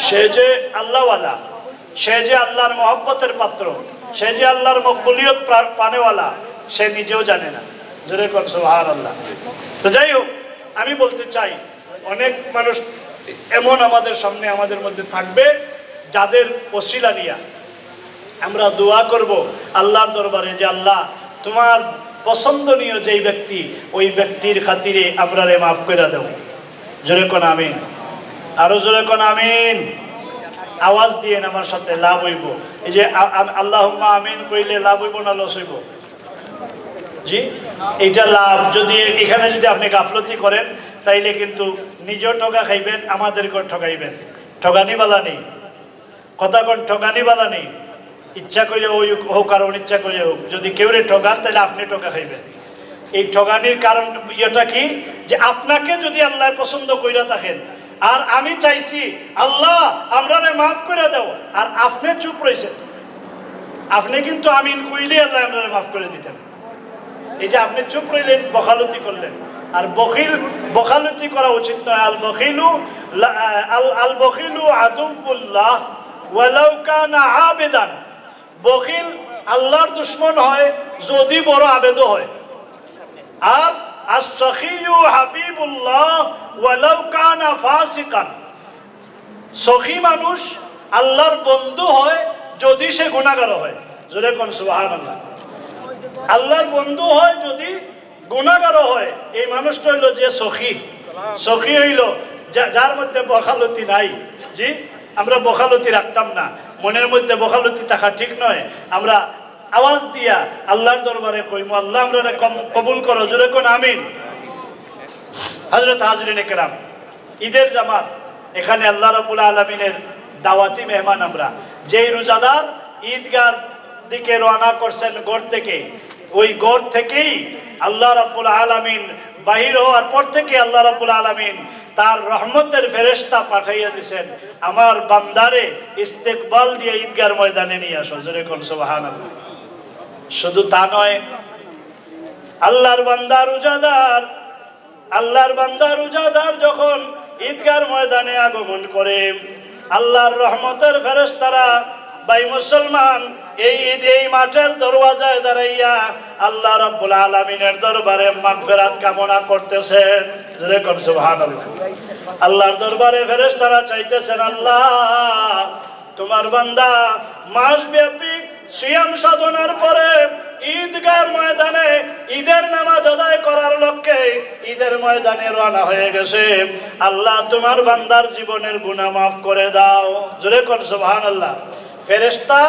Speaker 1: সে যে আল্লাহওয়ালা, সে যে আল্লাহর মহব্বতের পাত্র, সে যে আল্লাহর মকবুলিয়ত পানেওয়ালা, সে নিজেও জানে না। জোরে কোন সুবহানাল্লাহ। তো যাই হোক, আমি বলতে চাই, অনেক মানুষ এমন আমাদের সামনে আমাদের মধ্যে থাকবে যাদের ওসিলা নিয়া আমরা দোয়া করব আল্লাহর দরবারে যে আল্লাহ তোমার পছন্দনীয় যেই ব্যক্তি, ওই ব্যক্তির খাতিরে আমরারে মাফ করে দাও। জোরে কোন আমিন। আরো জোরে কোন আমিন। আওয়াজ দিয়ে আমার সাথে লাভ হইব। এই যে আল্লাহুম্মা আমিন কইলে লাভ হইব না লস হইব? জি, এইটা লাভ। যদি এখানে যদি আপনি গাফলতি করেন তাইলে কিন্তু নিজেও ঠকা খাইবেন, আমাদেরকেও ঠকাইবেন। ঠগানি বালা নেই, কথা কোন ঠগানি বালা নেই। ইচ্ছা করে ওই হোক আর অনিচ্ছা করে হোক, যদি কেউ ঠকান তাহলে আপনি ঠকা খাইবেন। এই ঠগানির কারণ ইয়েটা কি, যে আপনাকে যদি আল্লাহ পছন্দ কইরা থাকেন আর আমি চাইছি আল্লাহ আমরারে মাফ করে দাও, আর আপনি চুপ রয়েছেন, আপনি কিন্তু আমিন কইলে আল্লাহ আমরারে মাফ করে দিতেন। এই যে আপনি চুপ রইলেন, বখালতি করলেন। আর বখালতি করা উচিত নয়। আল বখিলু আদুউল্লাহ, ওয়ালাউ কানা আবেদান, বখিল আল্লাহর দুশমন হয় যদি বড় আবেদ হয়। আর আস-সখিয়ু হাবিবুল্লাহ ওয়ালাউ কানা ফাসিকান, সখী মানুষ আল্লাহর বন্ধু হয় যদি সে গুনাহগার হয়। জোরে কোন সুবহানাল্লাহ। আল্লাহর বন্ধু হয় যদি গুনাহগার হয়, এই মানুষটা হইল যে সখী। সখী হইল যার মধ্যে বখালতি নাই। জি, আমরা বখালতি রাখতাম না, মনের মধ্যে বখালতি থাকা ঠিক নয়। আমরা আওয়াজ দিয়া আল্লাহর দরবারে কইমু, আল্লাহ আমরা কবুল করো। জোরে কোন আমিন। হযরত হাজরিন কেরাম, ঈদের জামাত, এখানে আল্লাহ রাব্বুল আলামিনের দাওয়াতি মেহমান আমরা। যেই রোজাদার ঈদগার দিকে রওনা করছেন ঘর থেকে, ওই ঘর থেকেই আল্লাহ রাব্বুল আলামিন বাহির হওয়ার পর থেকে আল্লাহ রাব্বুল আলামিন তার রহমতের ফেরেশতা পাঠাইয়া দিয়েছেন, আমার বান্দারে ইস্তেকবাল দিয়ে ঈদগার ময়দানে নিয়ে আসো। জোরে কোন সুবহানাল্লাহ। শুধু তা নয়, আল্লাহর বান্দা রোজাদার যখন ঈদগার ময়দানে আগমন করে, আল্লাহর রহমতের ফেরেশতারা ভাই মুসলমান এই মাঠের দরওয়াজায় দাঁড়াইয়া আল্লাহ রাব্বুল আলামিনের দরবারে মাগফিরাত কামনা করতেছেন। জোরে কোন সুবহানাল্লাহ। আল্লাহর দরবারে ফেরেশতারা চাইতেছেন, আল্লাহ তোমার বান্দা মাসব্যাপী সিয়াম সাধনার পরে ঈদগার ময়দানে ঈদের নামাজ আদায় করার লক্ষ্যে ঈদের ময়দানে রওনা হয়ে গেছে। আল্লাহ তোমার বান্দার জীবনের গুনাহ মাফ করে দাও। জোরে কোন সুবহানাল্লাহ। ফেরেশতা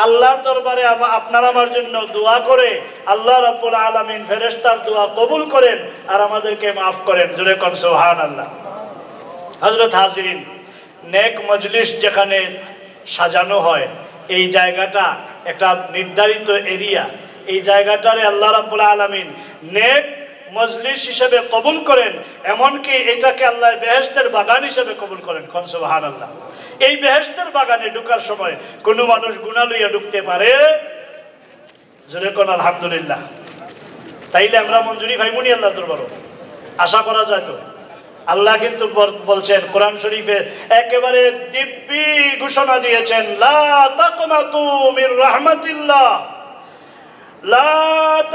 Speaker 1: আল্লাহর দরবারে আপনার আমার জন্য দোয়া করে, আল্লাহ রাব্বুল আলামিন ফেরেশতার দোয়া কবুল করেন আর আমাদেরকে মাফ করেন। জোরে কোন সুবহানাল্লাহ। হযরত হাজরিন, নেক মজলিস যেখানে সাজানো হয়, এই জায়গাটা একটা নির্ধারিত এরিয়া। এই জায়গাটারে আল্লাহ রাব্বুল আলামিন নেক মজলিস হিসেবে কবুল করেন, এমনকি এটাকে আল্লাহ বেহেশতের বাগান হিসেবে কবুল করেন। কোন সুবহানাল্লাহ। এই বেহেশতের বাগানে ঢোকার সময় কোন মানুষ গুনাহ লইয়া ঢুকতে পারে? জোরে কোন আলহামদুলিল্লাহ। তাইলে আমরা মঞ্জুরি পাইমুনি আল্লাহর দরবারে? আশা করা যায় তো? আল্লাহ কিন্তু বলছেন কোরআন শরীফে, একেবারে দিব্যি ঘোষণা দিয়েছেন, লা তাকনাতু মির রাহমাতিল্লাহ, লা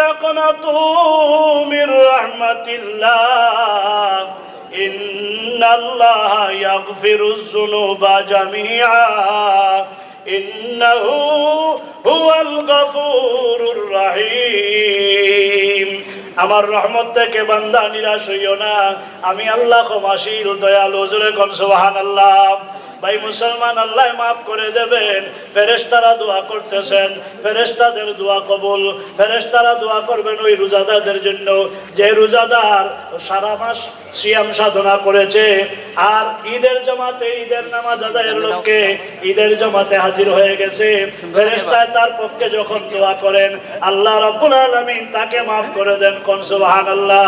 Speaker 1: তাকনাতু মির রাহমাতিল্লাহ, ইন্নাল্লাহা ইয়াগফিরুয যুনুবা জামিআ, ইন্নাহু হুয়াল গফুরুর রহিম। আমার রহমত থেকে বান্দা নিরাশ হইও না, আমি আল্লাহ ক্ষমাশীল দয়ালু। জোরে কোন সুবহানাল্লাহ। ভাই মুসলমান, আল্লাহ মাফ করে দেবেন। ফেরেশতারা দোয়া করতেছেন, ফেরেশতাদের দোয়া কবুল। ফেরেশতারা দোয়া করবেন ওই রোজাদারদের জন্য যে রোজাদার সারা মাস সিয়াম সাধনা করেছে আর ঈদের জামাতে ঈদের নামাজ আদায়ের লক্ষ্যে ঈদের জামাতে হাজির হয়ে গেছে। ফেরেশতা তার পক্ষে যখন দোয়া করেন, আল্লাহ রাব্বুল আলামিন তাকে মাফ করে দেন। কোন সুবহানাল্লাহ।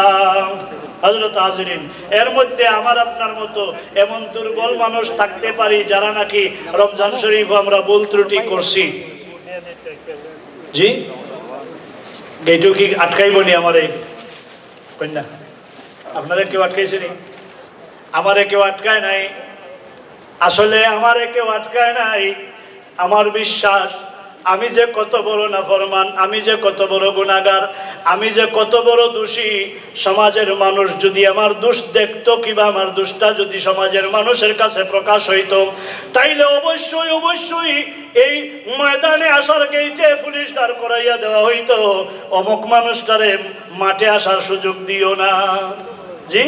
Speaker 1: হযরত হাজরিন, এর মধ্যে আমার আপনার মতো এমন দুর্বল মানুষ থাকতে পারি যারা নাকি রমজান শরীফ আমরা ভুল ত্রুটি করছি। জি, এইটু কি আটকাইবনি আমারে? কন্যা, আপনারা কেউ আটকাইছে নি? আমারে কেউ আটকায় নাই। আসলে আমারে কেউ আটকায় নাই। আমার বিশ্বাস আমি যে কত বড় নাফরমান, আমি যে কত বড় গুনাহগার, আমি যে কত বড় দোষী, সমাজের মানুষ যদি আমার দোষ দেখতো কিংবা আমার দোষটা যদি সমাজের মানুষের কাছে প্রকাশ হইতো, তাইলে অবশ্যই অবশ্যই এই ময়দানে আসার গেইটে পুলিশ দাঁড় করাইয়া দেওয়া হইতো, অমুক মানুষটারে মাঠে আসার সুযোগ দিও না। জি,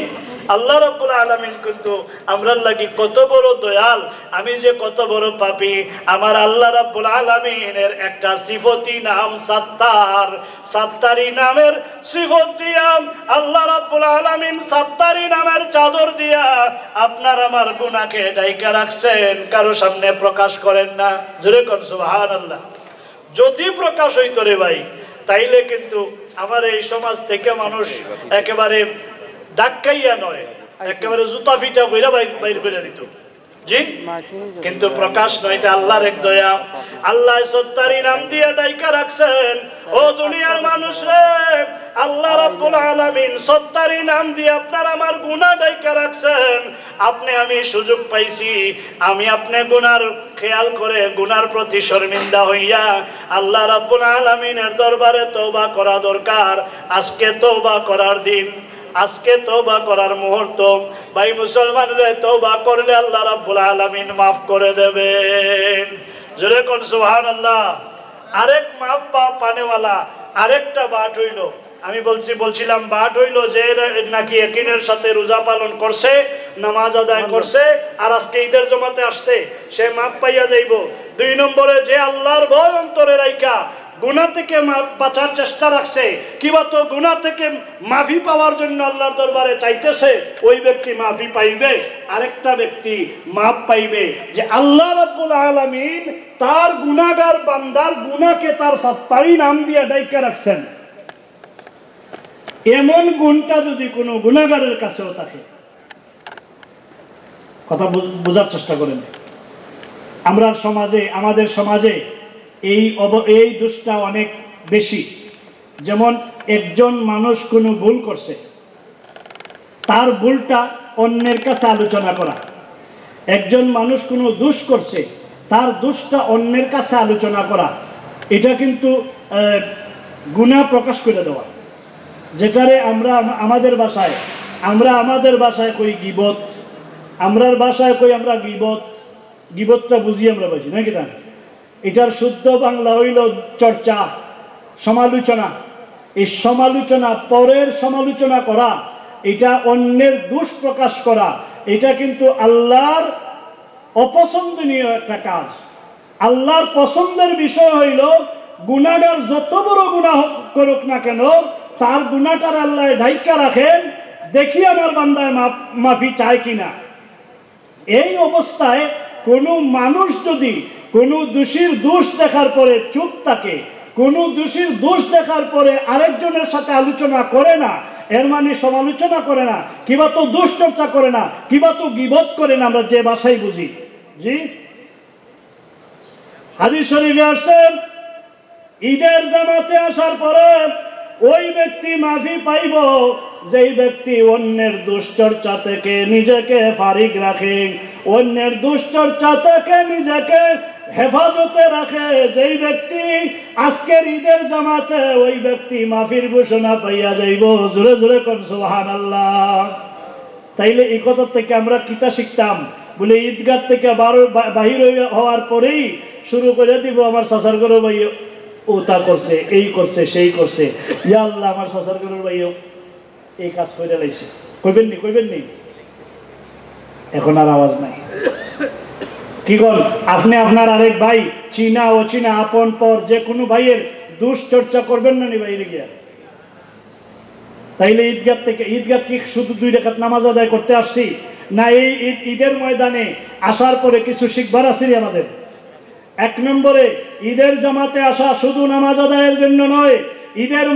Speaker 1: আল্লাহ রাব্বুল আলামিন কিন্তু আমরার লাগি কত বড় দয়াল, আমি যে কত বড় পাপী। আমার আল্লাহ রাব্বুল আলামিনের একটা সিফতি নাম সাত্তার। সাত্তারি নামের সিফত দিয়া আল্লাহ রাব্বুল আলামিন সাত্তারি নামের চাদর দিয়া আপনার আমার গুনাহকে ঢাইকা রাখছেন, কারো সামনে প্রকাশ করেন না। জোরে কোন সুবহানাল্লাহ। যদি প্রকাশ হইতো রে ভাই, তাইলে কিন্তু আমার এই সমাজ থেকে মানুষ একেবারে ডাক্কাইয়া নয়, একেবারে জুতা ফিটা কইরা বাইর করে দিত। জি, কিন্তু প্রকাশ নয়, এটা আল্লাহর এক দয়া। আল্লাহ সত্তারি নাম দিয়ে ডাইকা রাখছেন। ও দুনিয়ার মানুষ রে, আল্লাহ রাব্বুল আলামিন সত্তারি নাম দিয়ে আপনার আমার গুনাহ ডাইকা রাখছেন। আপনি আমি সুযোগ পাইছি, আমি আপনি গুনার খেয়াল করে গুনার প্রতি শর্মিন্দা হইয়া আল্লাহ রাব্বুল আলামিনের দরবারে তওবা করা দরকার। আজকে তওবা করার দিন, আজকে তওবা করার মুহূর্ত। ভাই মুসলমানরা, তওবা করলে আল্লাহ রাব্বুল আলামিন মাফ করে দেবেন। জোরে কোন সুবহানাল্লাহ। আরেক মাফ পানেওয়ালা আরেকটা বাট হইল, আমি বলছিলাম বাট হইল যে নাকি ইয়াকিনের সাথে রোজা পালন করছে, নামাজ আদায় করছে, আর আজকে ঈদের জমাতে আসছে, সে মাফ পাইয়া যাইব। 2 নম্বরে যে আল্লাহর ভয় অন্তরে রাইখা গুনাহ থেকে বাঁচার চেষ্টা রাখছে, কিবা তো গুনাহ থেকে মাফি পাওয়ার জন্য আল্লাহর দরবারে চাইতেছে, ওই ব্যক্তি মাফি পাইবে। আরেকটা ব্যক্তি মাফ পাইবে যে আল্লাহ রাব্বুল আলামিন তার গুনাহগার বান্দার গুনাহকে তার সত্তারি নাম দিয়ে ডাইকা রাখছেন। এমন গুণটা যদি কোনো গুনাহগারের কাছেও থাকে, কথা বোঝার চেষ্টা করেন। আমরা সমাজে, আমাদের সমাজে এই দোষটা অনেক বেশি। যেমন একজন মানুষ কোনো ভুল করছে, তার ভুলটা অন্যের কাছে আলোচনা করা। একজন মানুষ কোনো দোষ করছে, তার দোষটা অন্যের কাছে আলোচনা করা, এটা কিন্তু গুনাহ প্রকাশ করে দেওয়া। যেটারে আমরা আমাদের ভাষায় কই গীবত, আমরার ভাষায় কই আমরা গীবতটা বুঝি আমরা বুঝি নাকি না? এটার শুদ্ধ বাংলা হইল চর্চা, সমালোচনা। এই সমালোচনা, পরের সমালোচনা করা, এটা অন্যের দোষ প্রকাশ করা, এটা কিন্তু আল্লাহর অপছন্দনীয় একটা কাজ। আল্লাহর পছন্দের বিষয় হইল গুনাহগার যত বড় গুনাহ করুক না কেন, তার গুনাহটার আল্লাহ ঢাইকা রাখেন, দেখি আমার বান্দায় মাফি চায় কিনা। এই অবস্থায় কোনো মানুষ যদি কোনো দোষীর দোষ দেখার পরে চুপ থাকে, কোনো দোষীর দোষ দেখার পরে আরেকজনের সাথে আলোচনা করে না, এর মানে সমালোচনা করে না, কিবা তো দোষ চর্চা করে না, কিবা তো গীবত করে না, আমরা যে ভাষায় বুঝি। জি, হাদিস শরীফে আসছে ঈদের জামাতে আসার পরে ওই ব্যক্তি মাফি পাইব যেই ব্যক্তি অন্যের দুশ্চর্চা থেকে নিজেকে ফারিগ রাখে, অন্যের দুশ্চর্চা থেকে নিজেকে হেফাজতে রাখে। যেই ব্যক্তি আজকের ঈদের জামাতে, ওই ব্যক্তি মাফির ঘোষণা পাইয়া যাইব। জোরে জোরে কোন সুবহানাল্লাহ। তাইলে এই কথা থেকে আমরা কিতা শিখতাম? বলে ঈদগাহ থেকে বাহির হওয়ার পরেই শুরু করে দিব আমার চাচার গরু ভাই ও তা করছে, এই করছে, সেই করছে, ইয়া আল্লাহ আমার চাচার গরুর ভাইও এই কাজ করে লাইছে। কইবেন নি? এখন আর আওয়াজ নাই। কি কর আপনি আপনার আরেক ভাই, চীনা অচীনা, আপন পর যে কোনো ভাইয়ের দুশ্চর্চা করবেন না নি বাইরে গিয়া? তাইলে ঈদগাহ কি শুধু 2 রাকাত নামাজ আদায় করতে আসছি, না এই ঈদের ময়দানে আসার পরে কিছু শিখবার আছে আমাদের? 1 নম্বরে ঈদের জামাতে আসা শুধু নামাজ আদায়ের জন্য নয়, ঈদের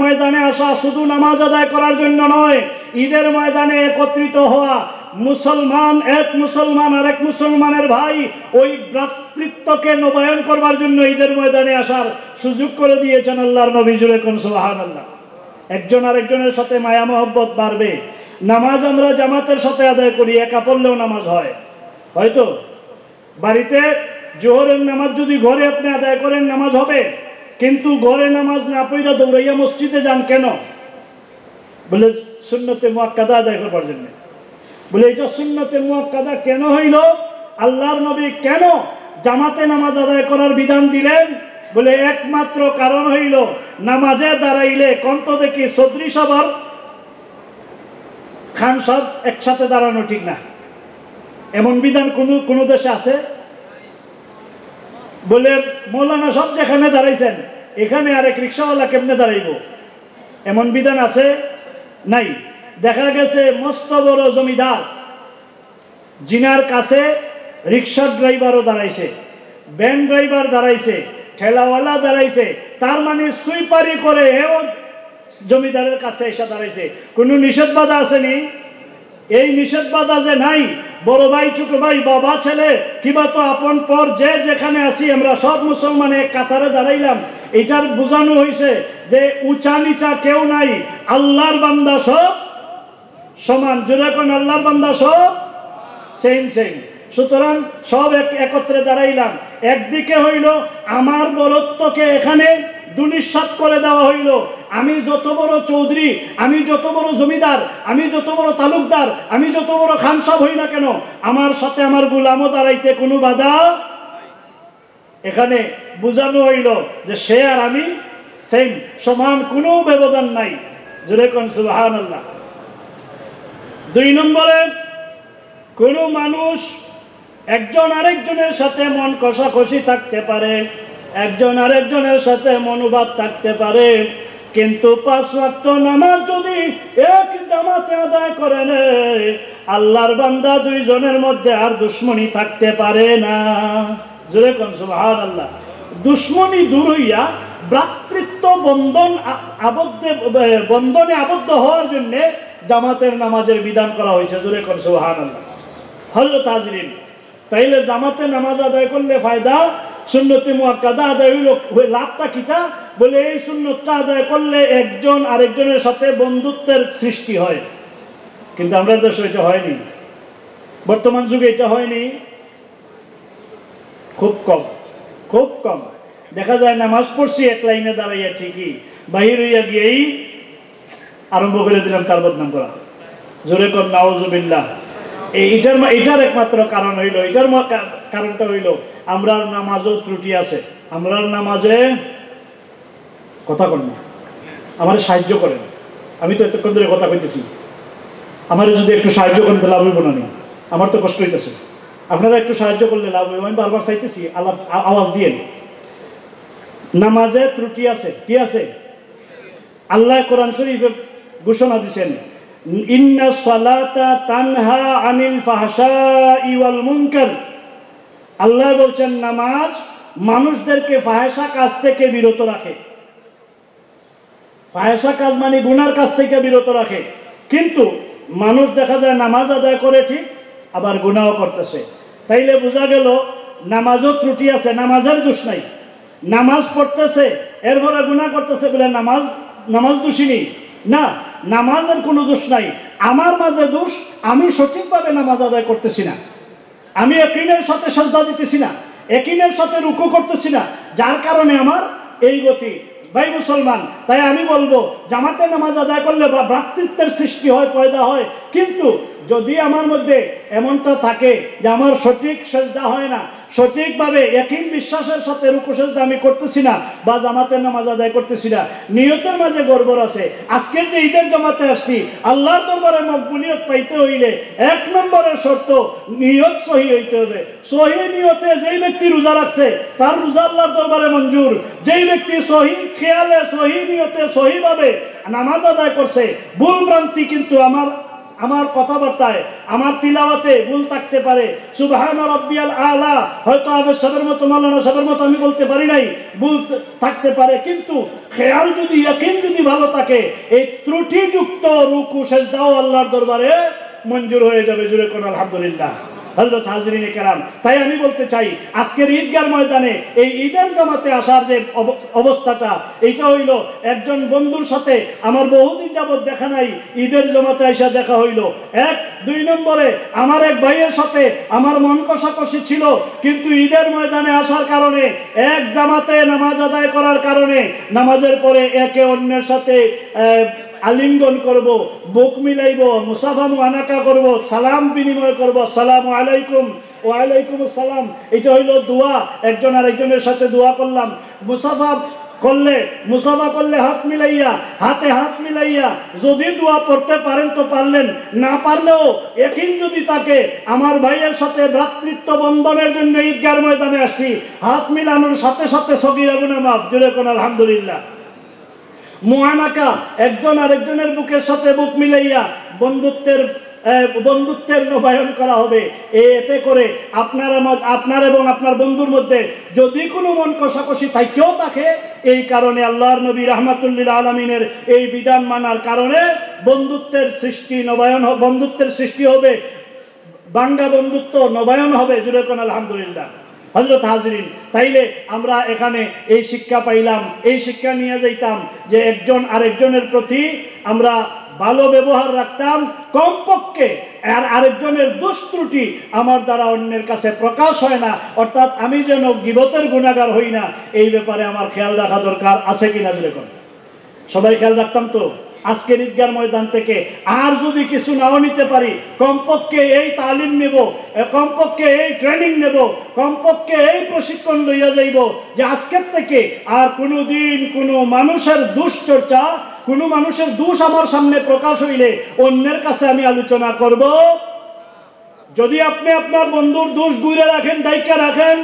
Speaker 1: ময়দানে আসা শুধু নামাজ আদায় করার জন্য নয়, ঈদের ময়দানে একত্রিত হওয়া মুসলমান, এক মুসলমান আর এক মুসলমানের ভাই, ওই ভ্রাতৃত্বকে নবায়ন করবার জন্য ঈদের ময়দানে আসার সুযোগ করে দিয়েছেন আল্লাহর নবী। জুড়ে কোন সুবহানাল্লাহ। একজন আরেকজনের সাথে মায়া মহব্বত বাড়বে। নামাজ আমরা জামাতের সাথে আদায় করি, একা পড়লেও নামাজ হয়। হয়তো বাড়িতে জোহরের নামাজ যদি ঘরে আপনি আদায় করেন নামাজ হবে, কিন্তু ঘরে নামাজ না পড়া দৌড়াইয়া মসজিদে যান কেন? বলে সুন্নতে মুআক্কাদা আদায় করবার জন্য। বলে এটা সুন্নতে মুআক্কাদা কেন হইল? আল্লাহর নবী কেন জামাতে নামাজ আদায় করার বিধান দিলেন? বলে একমাত্র কারণ হইল নামাজে দাঁড়াইলে কন্ত দেখি চৌধুরী সবার খান সব একসাথে দাঁড়ানো ঠিক না। এমন বিধান কোন দেশে আছে? বলে মৌলানা সব যেখানে দাঁড়াইছেন এখানে আরেক রিক্সাওয়ালা কেমনে দাঁড়াইব? এমন বিধান আছে? নাই। দেখা গেছে মস্ত বড় জমিদার, জিনার কাছে রিক্সার ড্রাইভারও দাঁড়াইছে, ভ্যান ড্রাইভার দাঁড়াইছে, ঠেলাওয়ালা দাঁড়াইছে, তার মানে সুইপারি করে এও জমিদারের কাছে এসে দাঁড়াইছে। কোনো নিষেধ বাধা আসেনি? এই নিষেধ বাধা যে নাই,
Speaker 2: বড় ভাই, ছোট ভাই, বাবা, ছেলে, কিবা তো আপন পর যে যেখানে আছি আমরা সব মুসলমান এক কাতারে দাঁড়াইলাম। এটার বোঝানো হয়েছে যে উঁচা নিচা কেউ নাই, আল্লাহর বান্দা সব সমান। যেরকম আল্লাহর বান্দা সব সেম সেম। সুতরাং সব একত্রে দাঁড়াইলাম। একদিকে হইল আমার বরত্বকে এখানে দুনিশ্বাত করে দেওয়া হইল। আমি যত বড় চৌধুরী, আমি যত বড় জমিদার, আমি যত বড় তালুকদার, আমি যত বড় খান সাহেব হই না কেন, আমার সাথে আমার গোলামও দাঁড়াইতে কোনো বাধা। এখানে বোঝানো হইল যে সে আর আমি সেম, সমান, কোনো ব্যবধান নাই। জোরে কোন সুবহানাল্লাহ। 2 নম্বরে, কোন মানুষ একজন আরেকজনের সাথে মন কষাকষি থাকতে পারে, একজন আরেকজনের সাথে মনোভাব থাকতে পারে, কিন্তু 5 ওয়াক্ত নামাজ যদি এক জামাতে আদায় করে নেয়, আল্লাহর বান্দা 2 জনের মধ্যে আর দুশ্মনী থাকতে পারে না। জোরে কোন সুবহানাল্লাহ। দুশ্মনী দূর হইয়া ভ্রাতৃত্ব বন্ধনে আবদ্ধ হওয়ার জন্য জামাতের নামাজের বিধান করা হয়েছে। জোরে কোন সুবহানাল্লাহ। হযরত হাজরিন, তাইলে জামাতে নামাজ আদায় করলে ফায়দা, সুন্নতে মুআক্কাদা আদায় হইল লাভটা কিটা? বলে এই সুন্নতটা আদায় করলে একজন আরেকজনের সাথে বন্ধুত্বের সৃষ্টি হয়। কিন্তু আমরা দেশে এটা হয়নি, বর্তমান যুগে এটা হয়নি, খুব কম, খুব কম দেখা যায়। নামাজ পড়ছি এক লাইনে দাঁড়াইয়া ঠিকই, বাহির হইয়া গিয়েই আরম্ভ করে দিলাম তার বদনাম করা। জোরে কর নাউজুবিল্লাহ। এইটার একমাত্র কারণ হইল, এটার কারণটা হইল আমরা নামাজও ত্রুটি আছে। আমরা নামাজে কথা কর না, আমার সাহায্য করেন। আমি তো এতক্ষণ ধরে কথা কইতেছি, আমার যদি একটু সাহায্য করেন তো লাভ হইব না, আমার তো কষ্ট হইতেছে। আপনারা একটু সাহায্য করলে লাভ হইব। আমি বারবার চাইতেছি, আওয়াজ দিয়ে। নামাজে ত্রুটি আছে। কি আছে? আল্লাহ কোরআন শরীফে ঘোষণা দিয়েছেন, ইন্না সালাতা তানহা আনিল ফাহশাই ওয়াল মুনকার। আল্লাহ বলছেন নামাজ মানুষদেরকে ফাহেসা কাজ থেকে বিরত রাখে। ফাহেসা কাজ মানে গুনার কাজ থেকে বিরত রাখে। কিন্তু মানুষ দেখা যায় নামাজ আদায় করে ঠিক, আবার গুনাহও করতেছে। তাইলে বোঝা গেল নামাজও ত্রুটি আছে, নামাজের দোষ নাই। নামাজ পড়তেছে এরপরে গুনাহ করতেছে বলে নামাজ দোষিনী না, নামাজের কোনো দোষ নাই। আমার মাঝে দোষ, আমি সঠিকভাবে নামাজ আদায় করতেছি না, আমি ইয়াকিনের সাথে সাজদা দিতেছি না, ইয়াকিনের সাথে রুকু করতেছি না, যার কারণে আমার এই গতি। ভাই মুসলমান, তাই আমি বলবো জামাতে নামাজ আদায় করলে ভ্রাতৃত্বের সৃষ্টি হয়, পয়দা হয়। কিন্তু যদি আমার মধ্যে এমনটা থাকে যে আমার সঠিক সাজদা হয় না, সঠিকভাবে ইয়াকিন বিশ্বাসের সাথে রুকু সাজদা আমি করতেছি না, বা জামাতের নামাজ আদায় করতেছি না, নিয়তের মাঝে গড়বড় আছে। আজকের যে ঈদের জামাতে আসছি, আল্লাহর দরবারে মকবুলিয়ত পাইতে হইলে 1 নম্বরের শর্ত নিয়ত সহি হইতে হবে। সহি নিয়তে যেই ব্যক্তি রোজা রাখছে তার রোজা আল্লাহর দরবারে মঞ্জুর। যেই ব্যক্তি সহি খেয়ালে, সহি নিয়তে, সহিভাবে নামাজ আদায় করছে, ভুল ভ্রান্তি কিন্তু আমার কথাবার্তায়, আমার তিলাওয়াতে ভুল থাকতে পারে। সুবহান রাব্বিয়াল আলা, হয়তো আবেদ সাহেবের মতো, মাওলানা সাহেবের মতো আমি বলতে পারি নাই, ভুল থাকতে পারে। কিন্তু খেয়াল যদি, ইয়াকিন যদি ভালো থাকে, এই ত্রুটিযুক্ত রুকু সেজদাও আল্লাহর দরবারে মঞ্জুর হয়ে যাবে। জুড়ে কোন আলহামদুলিল্লাহ। হযরত হাজরিনে কেরাম, তাই আমি বলতে চাই আজকের ঈদগার ময়দানে এই ঈদের জামাতে আসার যে অবস্থাটা, এইটা হইল একজন বন্ধুর সাথে আমার বহুদিন যাবত দেখা নাই, ঈদের জামাতে এসে দেখা হইল। 1, 2 নম্বরে আমার এক ভাইয়ের সাথে আমার মন কষাকষি ছিল, কিন্তু ঈদের ময়দানে আসার কারণে, এক জামাতে নামাজ আদায় করার কারণে, নামাজের পরে একে অন্যের সাথে আলিঙ্গন করব, বুক মিলাইব, মুসাফা মুআনাকা করব, সালাম বিনিময় করব, আসসালামু আলাইকুম, ওয়া আলাইকুম আসসালাম। এটা হইল দোয়া, একজন আরেকজনের সাথে দোয়া করলাম। মুসাফা করলে হাত মিলাইয়া যদি দোয়া পড়তে পারেন তো পারলেন, না পারলেও ইয়াকিন যদি থাকে আমার ভাইয়ের সাথে ভ্রাতৃত্ব বন্ধনের জন্য ঈদগার ময়দানে আসছি, হাত মিলানোর সাথে সাথে সগীরা গুনাহ মাফ। জোরে কোন আলহামদুলিল্লাহ। মুআনাকা, একজন আরেকজনের বুকের সাথে বুক মিলাইয়া বন্ধুত্বের নবায়ন করা হবে। এতে করে আপনার এবং আপনার বন্ধুর মধ্যে যদি কোনো মন কষাকষি থাকেও থাকে, এই কারণে আল্লাহর নবী রাহমাতুল্লিল আলামিনের এই বিধান মানার কারণে বন্ধুত্বের সৃষ্টি হবে। বাঙ্গা বন্ধুত্ব নবায়ন হবে, জুড়ে কোন আলহামদুলিল্লাহ। হযরত হাজিরিন, তাইলে আমরা এখানে এই শিক্ষা পাইলাম, এই শিক্ষা নিয়ে যাইতাম যে একজন আরেকজনের প্রতি আমরা ভালো ব্যবহার রাখতাম, কমপক্ষে আর আরেকজনের দোষ ত্রুটি আমার দ্বারা অন্যের কাছে প্রকাশ হয় না, অর্থাৎ আমি যেন গীবতের গুনাহগার হই না, এই ব্যাপারে আমার খেয়াল রাখা দরকার আছে কিনা যেরকম সবাই খেয়াল রাখতাম। তো আজকের ঈদগার ময়দান থেকে আর যদি কিছু নাও নিতে পারি, কমপক্ষে এই তালিম নেব, কমপক্ষে এই ট্রেনিং নেব, কমপক্ষে এই প্রশিক্ষণ লইয়া যাইব যে আজকের থেকে আর কোনোদিন কোনো মানুষের দুশ্চর্চা, কোনো মানুষের দোষ আমার সামনে প্রকাশ হইলে অন্যের কাছে আমি আলোচনা করব। যদি আপনি আপনার বন্ধুর দোষ গুইরে রাখেন, দায়িকা রাখেন,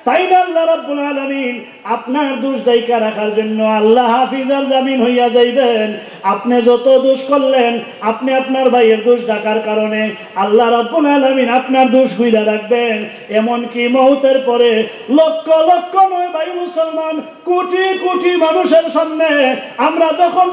Speaker 2: তাইলে আল্লাহ রাব্বুল আলামিন আপনার দোষ দায়িকা রাখার জন্য আল্লাহ হাফিজার জামিন হইয়া যাইবেন। আপনি যত দোষ করলেন, আপনি আপনার ভাইয়ের দোষ ঢাকার কারণে আল্লাহ রাব্বুল আলামিন আপনার দোষ গুইরা রাখবেন। এমনকি মওতের পরে লক্ষ লক্ষ নয় ভাই মুসলমান, কোটি কোটি মানুষের সামনে আমরা যখন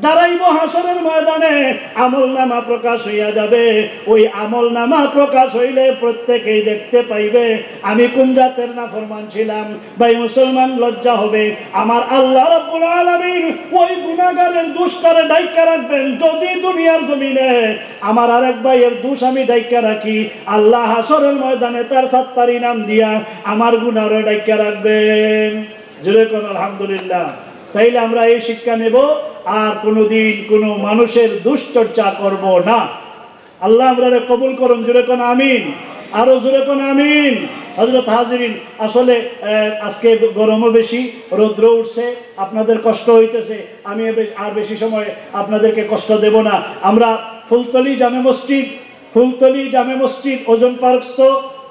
Speaker 2: দাঁড়াইব হাসরের ময়দানে, আমলনামা প্রকাশ হইয়া যাবে। ওই আমলনামা প্রকাশ হইলে প্রত্যেকেই দেখতে পাইবে আমি কোন জাতের নাফরমান ছিলাম। ভাই মুসলমান, লজ্জা হবে। আমার আল্লাহ রাব্বুল আলামিন ওই গুনাহগারের দোষটারে ডাইকা রাখবেন। যদি দুনিয়ার জমিনে আমার আরেক ভাইয়ের দোষ আমি ডাইকা রাখি, আল্লাহ হাসরের ময়দানে তার সাত্তারি নাম দিয়া আমার গুনাহরে ডাইকা রাখবেন। জোরে কোন আলহামদুলিল্লাহ। তাইলে আমরা এই শিক্ষা নেব, আর কোনোদিন কোনো মানুষের দুশ্চর্চা করব না। আল্লাহ আমরা কবুল করুন, জোরে কোন আমিন, আরো জোরে কোন আমিন। হযরত হাজিরিন, আসলে আজকে গরমও বেশি, রৌদ্র উঠছে, আপনাদের কষ্ট হইতেছে। আমি আর বেশি সময় আপনাদেরকে কষ্ট দেব না। আমরা ফুলতলি জামে মসজিদ ওজন পার্কস্থ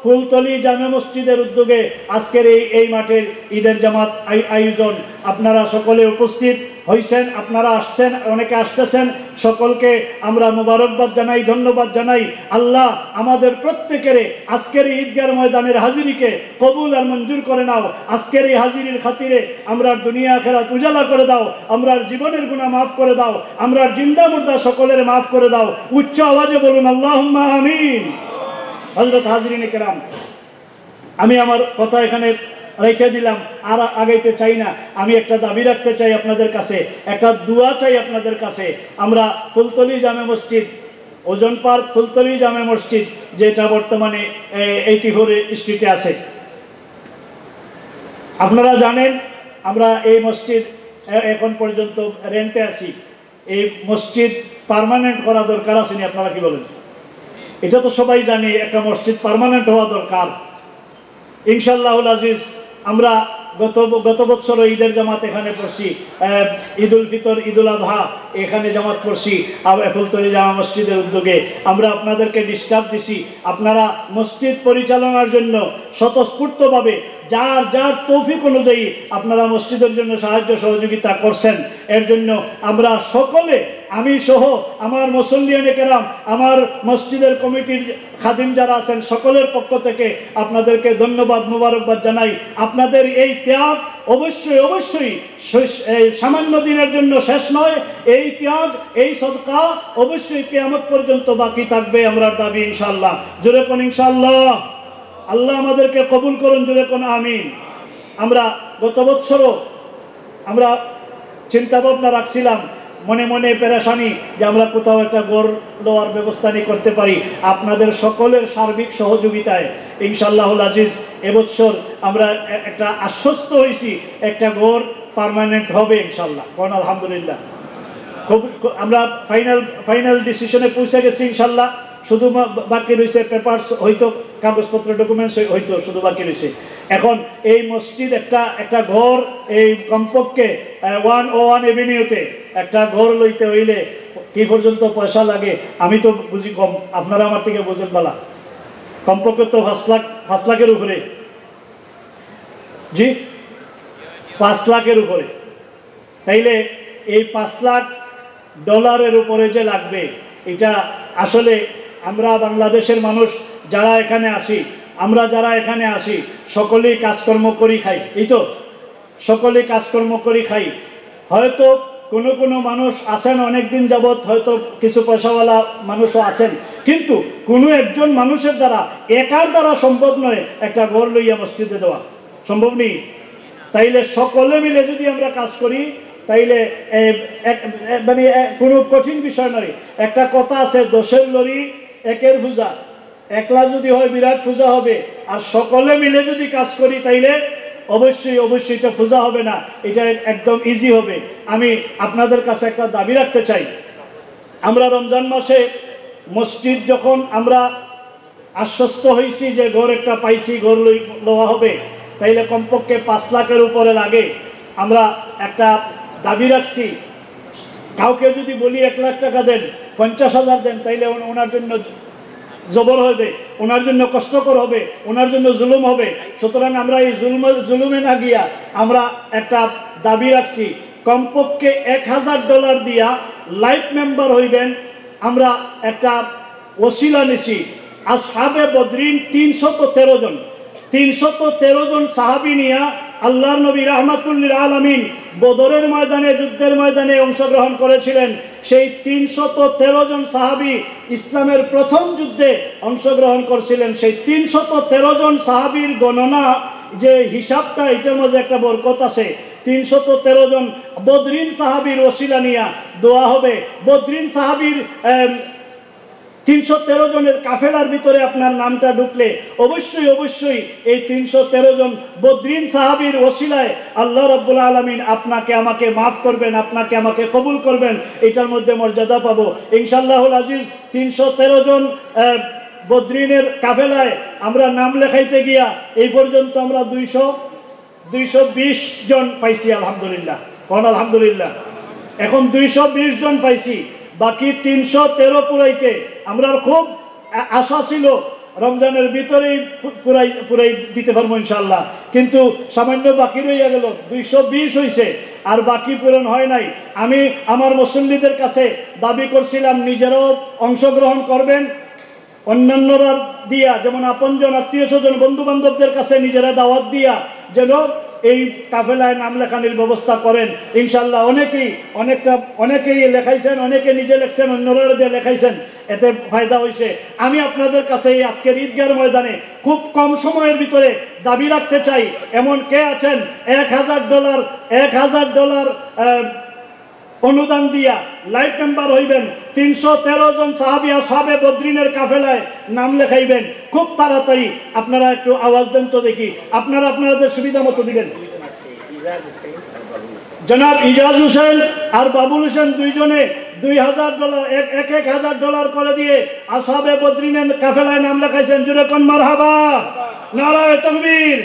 Speaker 2: ফুলতলি জামে মসজিদের উদ্যোগে আজকের এই মাঠের ঈদের জামাত আয়োজন। আপনারা সকলে উপস্থিত হইছেন, আপনারা আসছেন, অনেকে আসতেছেন। সকলকে আমরা মোবারকবাদ জানাই, ধন্যবাদ জানাই। আল্লাহ আমাদের প্রত্যেকের আজকের এই ঈদগার ময়দানের হাজিরিকে কবুল আর মঞ্জুর করে নাও। আজকের এই হাজিরির খাতিরে আমরা দুনিয়া আখিরাত উজালা করে দাও, আমরা জীবনের গুনাহ মাফ করে দাও, আমরা জিন্দা মুর্দা সকলের মাফ করে দাও। উচ্চ আওয়াজে বলুন আল্লাহুম্মা আমিন। হযরত হাজিরিন কেরাম, আমি আমার কথা এখানে রেখে দিলাম, আর আগাইতে চাই না। আমি একটা দাবি রাখতে চাই আপনাদের কাছে, একটা দোয়া চাই আপনাদের কাছে। আমরা ফুলতলি জামে মসজিদ, ওজন পার্ক ফুলতলি জামে মসজিদ, যেটা বর্তমানে 84 স্ট্রিটে আছে, আপনারা জানেন আমরা এই মসজিদ এখন পর্যন্ত রেন্টে আছি। এই মসজিদ পার্মানেন্ট করা দরকার আসেনি, আপনারা কি বলেন? এটা তো সবাই জানি, একটা মসজিদ পার্মানেন্ট হওয়া দরকার। ইনশাআল্লাহুল আজিজ, আমরা গত বছর ঈদের জামাত এখানে পড়ছি, ঈদুল ফিতর, ঈদুল আজহা এখানে জামাত পড়ছি ফুলতলি জামা মসজিদের উদ্যোগে। আমরা আপনাদেরকে ডিস্টার্ব দিছি, আপনারা মসজিদ পরিচালনার জন্য স্বতঃস্ফূর্তভাবে যার যার তৌফিক অনুযায়ী আপনারা মসজিদের জন্য সাহায্য সহযোগিতা করছেন। এর জন্য আমরা সকলে, আমি সহ আমার মুসল্লিয়ানে কেরাম, আমার মসজিদের কমিটির খাদিম যারা আছেন, সকলের পক্ষ থেকে আপনাদেরকে ধন্যবাদ, মোবারকবাদ জানাই। আপনাদের এই ত্যাগ অবশ্যই অবশ্যই সামান্য দিনের জন্য শেষ নয়। এই ত্যাগ, এই সদকা অবশ্যই কিয়ামত পর্যন্ত বাকি থাকবে, আমরা দাবি ইনশাআল্লাহ। জোরে কোন ইনশাআল্লাহ। আল্লাহ আমাদেরকে কবুল করুন, জোরে কোন আমিন। আমরা গত বছরও আমরা চিন্তা ভাবনা রাখছিলাম, মনে মনে পেরেশানি যে আমরা কোথাও একটা গড় দেওয়ার ব্যবস্থা নিয়ে করতে পারি। আপনাদের সকলের সার্বিক সহযোগিতায় ইনশাআল্লাহুল আজিজ এবছর আমরা একটা আশ্বস্ত হয়েছি, একটা গড় পার্মানেন্ট হবে ইনশাআল্লাহ। কোন আলহামদুলিল্লাহ। আমরা ফাইনাল ডিসিশনে পৌঁছে গেছি ইনশাআল্লাহ। শুধু বাকি রয়েছে পেপারস, হয়তো কাগজপত্র ডকুমেন্টস হয়তো শুধু বাকি রয়েছে। এখন এই মসজিদ একটা ঘর, এই কমপক্ষে 101 এভিনিউতে একটা ঘর লইতে হইলে কি পর্যন্ত পয়সা লাগে আমি তো বুঝি কম, আপনারা আমার থেকে বোঝেন বলা। কমপক্ষে তো 5 লাখের উপরে, জি 5 লাখের উপরে। তাইলে এই 5 লাখ ডলারের উপরে যে লাগবে, এটা আসলে আমরা বাংলাদেশের মানুষ যারা এখানে আসি, আমরা যারা এখানে আসি সকলেই কাজকর্ম করি খাই, এই তো সকলেই কাজকর্ম করি খাই। হয়তো কোনো মানুষ আছেন অনেকদিন যাবৎ, হয়তো কিছু পয়সাওয়ালা মানুষও আছেন, কিন্তু কোনো একজন মানুষের দ্বারা একার দ্বারা সম্ভব নয় একটা ঘর লইয়া মসজিদে দেওয়া, সম্ভব নেই। তাইলে সকলে মিলে যদি আমরা কাজ করি তাইলে মানে কোনো কঠিন বিষয় নয়। একটা কথা আছে, দোষের লড়ি একের পূজা, একলা যদি হয় বিরাট পূজা হবে, আর সকলে মিলে যদি কাজ করি তাইলে অবশ্যই অবশ্যই এটা পূজা হবে না, এটা একদম ইজি হবে। আমি আপনাদের কাছে একটা দাবি রাখতে চাই, আমরা রমজান মাসে মসজিদ যখন আমরা আশ্বস্ত হয়েছি যে ঘর একটা পাইছি, ঘর লওয়া হবে, তাইলে কমপক্ষে 5 লাখের উপরে লাগে। আমরা একটা দাবি রাখছি, কাউকে যদি বলি 1 লাখ টাকা দেন, 50,000 দেন, তাইলে ওনার জন্য জবর হবে, ওনার জন্য কষ্টকর হবে, ওনার জন্য জুলুম হবে। সুতরাং আমরা এই জুলুমে না গিয়া আমরা একটা দাবি রাখছি, কমপক্ষে $1,000 দিয়া লাইফ মেম্বার হইবেন। আমরা একটা ওসিলা নিছি, আসহাবে বদরিন 313 জন, 313 জন সাহাবী নিয়া আল্লাহর নবী রাহমাতুল লিল আলামিন বদরের ময়দানে, যুদ্ধের ময়দানে অংশগ্রহণ করেছিলেন। সেই 313 জন সাহাবী ইসলামের প্রথম যুদ্ধে অংশগ্রহণ করেছিলেন। সেই 313 জন সাহাবীর গণনা যে হিসাবটা, এটার মধ্যে একটা বরকত আছে। 313 জন বদরিন সাহাবীর ওসিলা নিয়া দোয়া হবে। বদরিন সাহাবীর 313 জনের কাফেলার ভিতরে আপনার নামটা ঢুকলে অবশ্যই অবশ্যই এই 313 জন বদরিন সাহাবীর ওসিলায় আল্লাহ রাব্বুল আলামিন আপনাকে আমাকে মাফ করবেন, আপনাকে আমাকে কবুল করবেন, এটার মধ্যে মর্যাদা পাবো ইনশাআল্লাহুল আজিজ। 313 জন বদরিনের কাফেলায় আমরা নাম লেখাইতে গিয়া এই পর্যন্ত আমরা 220 জন পাইছি আলহামদুলিল্লাহ, কোন আলহামদুলিল্লাহ। এখন 220 জন পাইছি, বাকি 313 পুরাইতে আমরা খুব আশা ছিল রমজানের ভিতরেই পুরাই দিতে পারবো ইনশাআল্লাহ, কিন্তু সামান্য বাকি রইয়া গেল। 220 হয়েছে, আর বাকি পূরণ হয় নাই। আমি আমার মুসল্লিদের কাছে দাবি করছিলাম নিজেরাও অংশগ্রহণ করবেন, অন্যান্যরা দিয়া, যেমন আপনজন, আত্মীয় স্বজন, বন্ধু বান্ধবদের কাছে নিজেরা দাওয়াত দিয়া যেন এই কাফেলায় নাম লেখানোর ব্যবস্থা করেন ইনশাআল্লাহ। অনেকেই লেখাইছেন, অনেকে নিজে লেখছেন, অন্যরা দিয়ে লেখাইছেন, এতে ফায়দা হয়েছে। আমি আপনাদের কাছে এই আজকের ঈদগার ময়দানে খুব কম সময়ের ভিতরে দাবি রাখতে চাই, এমন কে আছেন $1,000 অনুদান দিয়া লাইফ মেম্বার হইবেন, 313 জন সাহাবী আসহাবে বদরিনের কাফেলায় নাম লেখাইবেন খুব তাড়াতাড়ি। আপনারা একটু আওয়াজ দেন তো দেখি, আপনারা আপনাদের সুবিধা মতো দিবেন। জনাব ইজাজ হোসেন আর বাবুল হোসেন দুইজনে $2,000 $1,000 করে দিয়ে আসহাবে বদরিনের কাফেলায় নাম লেখাইছেন। জুড়ে কোন মারহাবা, নারায়ে তাকবীর।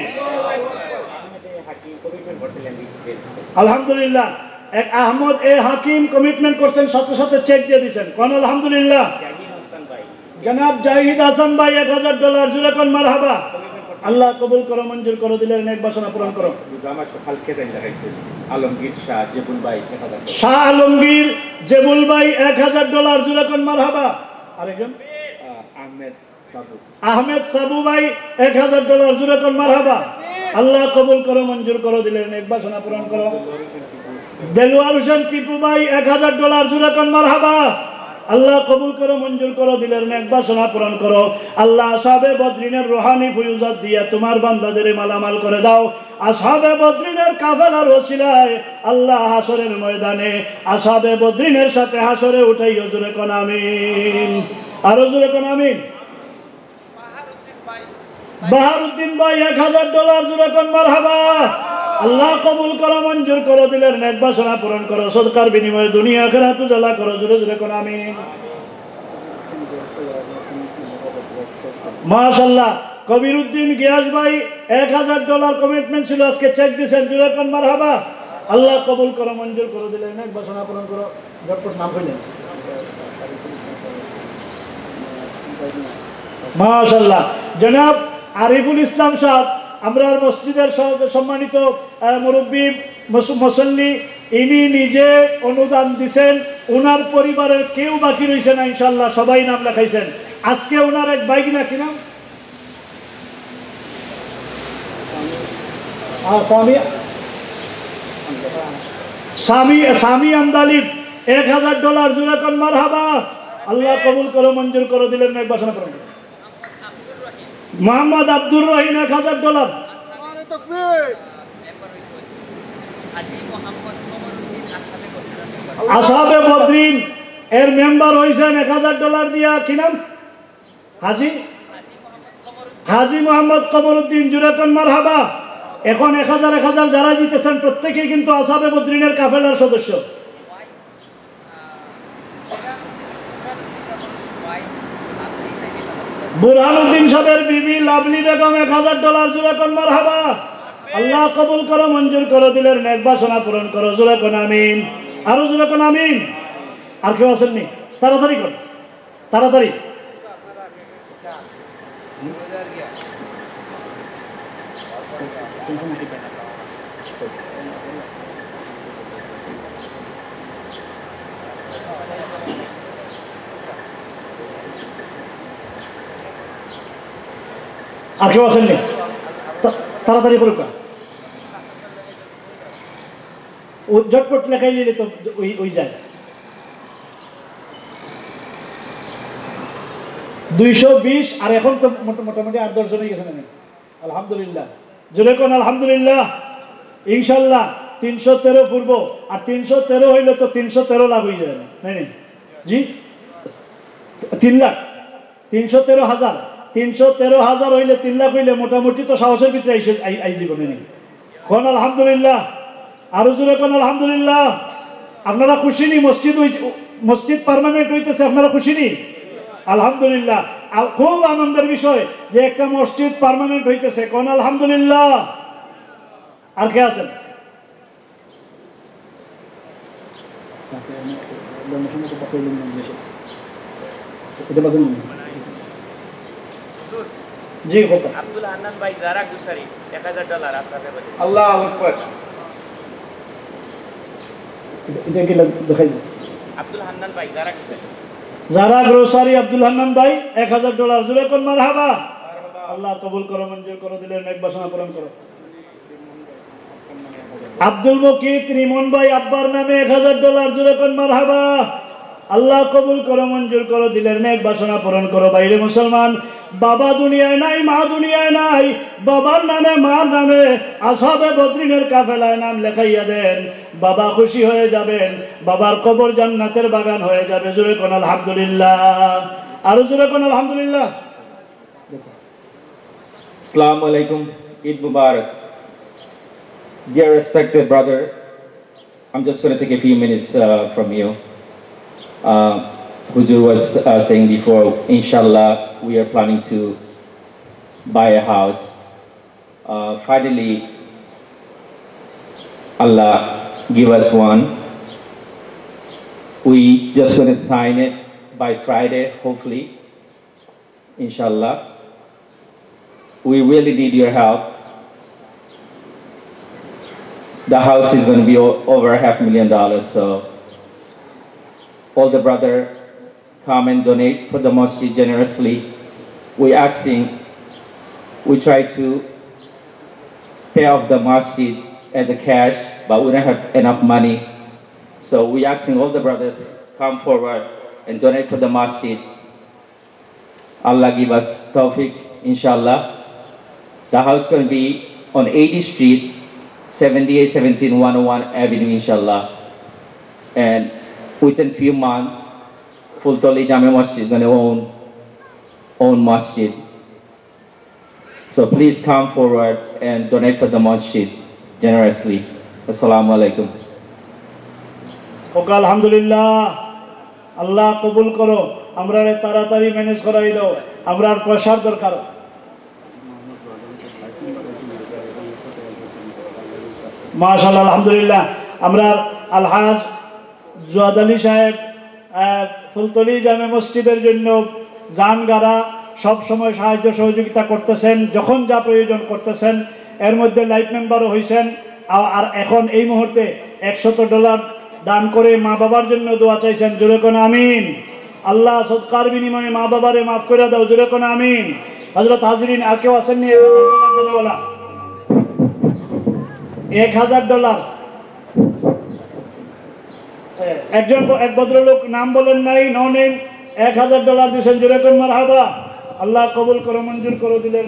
Speaker 2: আলহামদুলিল্লাহ। এক আহমদ এ হাকিম কমিটমেন্ট করছেন, সাথে সাথে চেক দিয়ে দিয়েছেন, কোন আলহামদুলিল্লাহ। জনাব জাহিদ হাসান ভাই $1,000, জুড়ে কোন মারহাবা। আল্লাহ কবুল করো, মঞ্জুর করো, দিলের নেক বাসনা পূরণ করো। শাহ আলমগীর জেবুল ভাই $1,000, জুড়ে কোন মারহাবা। আরেকজন আহমেদ সাবু ভাই $1,000, জুড়ে কোন মারহাবা। আল্লাহ কবুল করো, মঞ্জুর করো, দিলের নেক বাসনা পূরণ করো। দেলোয়ার হোসেন টিপু ভাই $1,000, জুড়ে কোন মারহাবা। আল্লাহ কবুল করো, মঞ্জুর করো, দিলের নেক বাসনা পূরণ করো। আল্লাহ আসহাবে বদরিনের রুহানি ফয়ুজাত দিয়া তোমার বান্দাদের মালামাল করে দাও। আসহাবে বদরিনের কাফেলার ওসিলায় আল্লাহ হাসরের ময়দানে আসহাবে বদরিনের সাথে হাসরে উঠাইও, জোরে কোন আমিন। আরো জোরে কোন আমিন। বাহারউদ্দিন ভাই $1,000, জোরে কোন মারহাবা। আল্লাহ কবুল করো, মঞ্জুর করো, দিলের নেক বাসনা পূরণ করো, সদকার বিনিময়ে দুনিয়া আখিরাত উজালা করো, জোরে জোরে কোন আমিন। মাশাআল্লাহ। কবিরউদ্দিন গিয়াস ভাই $1,000 কমিটমেন্ট ছিল, আজকে চেক দিয়েছেন, জোরে কোন মারহাবা। আল্লাহ কবুল করো, মঞ্জুর করো, দিলের নেক বাসনা পূরণ করো। ঝটপট নাম কইলেন। মাশাআল্লাহ। জনাব আরিফুল ইসলাম সাহেব, আমরা মসজিদের সম্মানিত মুরব্বী মুসল্লি, ইনি নিজে অনুদান দিছেন, ওনার পরিবারের কেউ বাকি রয়েছে না ইনশাআল্লাহ, সবাই নাম লেখাইছেন। আজকে ওনার এক ভাই না কি নাম, সামি আন্দালিব $1,000, জুড়ে কোন মারহাবা। আল্লাহ কবুল করো, মঞ্জুর করো, দিলের নেক বাসনা পূরণ করো। মোহাম্মদ আব্দুর রহিম $1000। আসহাবে বদরিন এর মেম্বার হয়েছেন $1000 দিয়া। কি নাম? হাজি মোহাম্মদ কমরউদ্দিন। জুড়ে কোন মারহাবা। এখন 1000 যারা জিতেছেন প্রত্যেকেই কিন্তু আসহাবে বদরিনের কাফেলার সদস্য। বুরহানুদ্দিন সাহেবের বিবি লাভলি বেগম $1000। জুড়ে কোন মারহাবা। আল্লাহ কবুল করো, মঞ্জুর করো, দিলের নেক বাসনা পূরণ করো। জুড়ে কোন আমিন। আরো জুড়ে কোন আমিন। আর কেউ আসেননি? তাড়াতাড়ি কর, তাড়াতাড়ি। আর কেউ আসেননি? তাড়াতাড়ি করুক। ঝটপট লেখাই নিলে তো ওই যায়। 220। আর এখন তো মোটামুটি 8-10 জনই গেছেন। আলহামদুলিল্লাহ। জোরে কোন আলহামদুলিল্লাহ। ইনশাল্লাহ 313 পূর্ব। আর 313 হইলে তো 313 লাখ হয়ে যাবে। নাই জি, 3 লাখ। 313,000। 313,000 হইলে 3 লাখ হইলে মোটামুটি তো সাহসের ভিতরে আই জীবনে নেই। কোন আলহামদুলিল্লাহ। আরো জোরে কোন আলহামদুলিল্লাহ। আপনারা খুশি নি? মসজিদ পার্মানেন্ট হইতেছে, আপনারা খুশি নি? আলহামদুলিল্লাহ। খুব আনন্দের বিষয় যে একটা মসজিদ পার্মানেন্ট হইতেছে। কোন আলহামদুলিল্লাহ। আর কে আছেন? জি
Speaker 3: আব্দুল হান্নান ভাই যারা গুসারি $1000 আসাবে বলে।
Speaker 4: আল্লাহু আকবার।
Speaker 2: এটা কি দেখাই?
Speaker 3: আব্দুল হান্নান ভাই যারা গুসারি,
Speaker 2: যারা গ্রোসারি আব্দুল হান্নান ভাই $1000। জুড়ে কোন মারহাবা। আল্লাহ কবুল করো, মঞ্জুর করো, দিলের নেক বাসনা পূরণ করো। আব্দুল মুকিত রিমন ভাই আব্বার নামে $1000। জুড়ে কোন মারহাবা। আল্লাহ কবুল করো, মঞ্জুর করো, দিলের নেক বাসনা পূরণ করো। বাইরে মুসলমান, বাবা দুনিয়ায় নাই, মা দুনিয়ায় নাই, বাবার নামে মার নামে আসহাবে বদরিনের কাফেলায় নাম লেখাইয়া দেন। বাবা খুশি হয়ে যাবেন, বাবার কবর জান্নাতের বাগান হয়ে যাবে। জোরে কোন আলহামদুলিল্লাহ। আরো জোরে কোন আলহামদুলিল্লাহ।
Speaker 4: Assalamu alaikum. Eid Mubarak. Dear respected brother, I'm just going to take a few minutes from you. Huzur was saying before, inshallah, we are planning to buy a house. Finally, Allah give us one. We just going to sign it by Friday, hopefully, inshallah. We really need your help. The house is going to be over $500,000, so all the brother come and donate for the mosque generously. We asking, we try to pay off the masjid as a cash, but we don't have enough money. So we asking all the brothers come forward and donate for the masjid. Allah give us tawfiq, inshallah. The house is going to be on 80th Street, 7817 101 Avenue, inshallah. And within few months, Fultoli Jami Masjid is going to own masjid. So please come forward and donate for the masjid generously. Assalamu alaikum.
Speaker 2: আলহামদুলিল্লাহ। আল্লাহ কবুল করো, আমরা তাড়াতাড়ি manage করাই দাও। আমরা আর পয়সার দরকার। মাশাআল্লাহ, আলহামদুলিল্লাহ। আমরা আলহাজ জুয়াদ আলী সাহেব ফুলতলি জামে মসজিদের জন্য জানগারা সব সময় সাহায্য সহযোগিতা করতেছেন, যখন যা প্রয়োজন করতেছেন। এর মধ্যে লাইফ মেম্বারও হয়েছেন। আর এখন এই মুহূর্তে $100 দান করে মা বাবার জন্য দোয়া চাইছেন। জোরে কোন আমিন। আল্লাহ সদকার বিনিময়ে মা বাবারে মাফ করে দাও। জোরে কোন আমিন। হযরত হাজরিন, আর কেউ আসেননি? $1000। এক ভদ্রলোক নাম বলেন নাই, নো নেম, $1000 দিয়েছেন, যেরকম মারহাবা। আল্লাহ কবুল করো, মঞ্জুর করে দিলেন।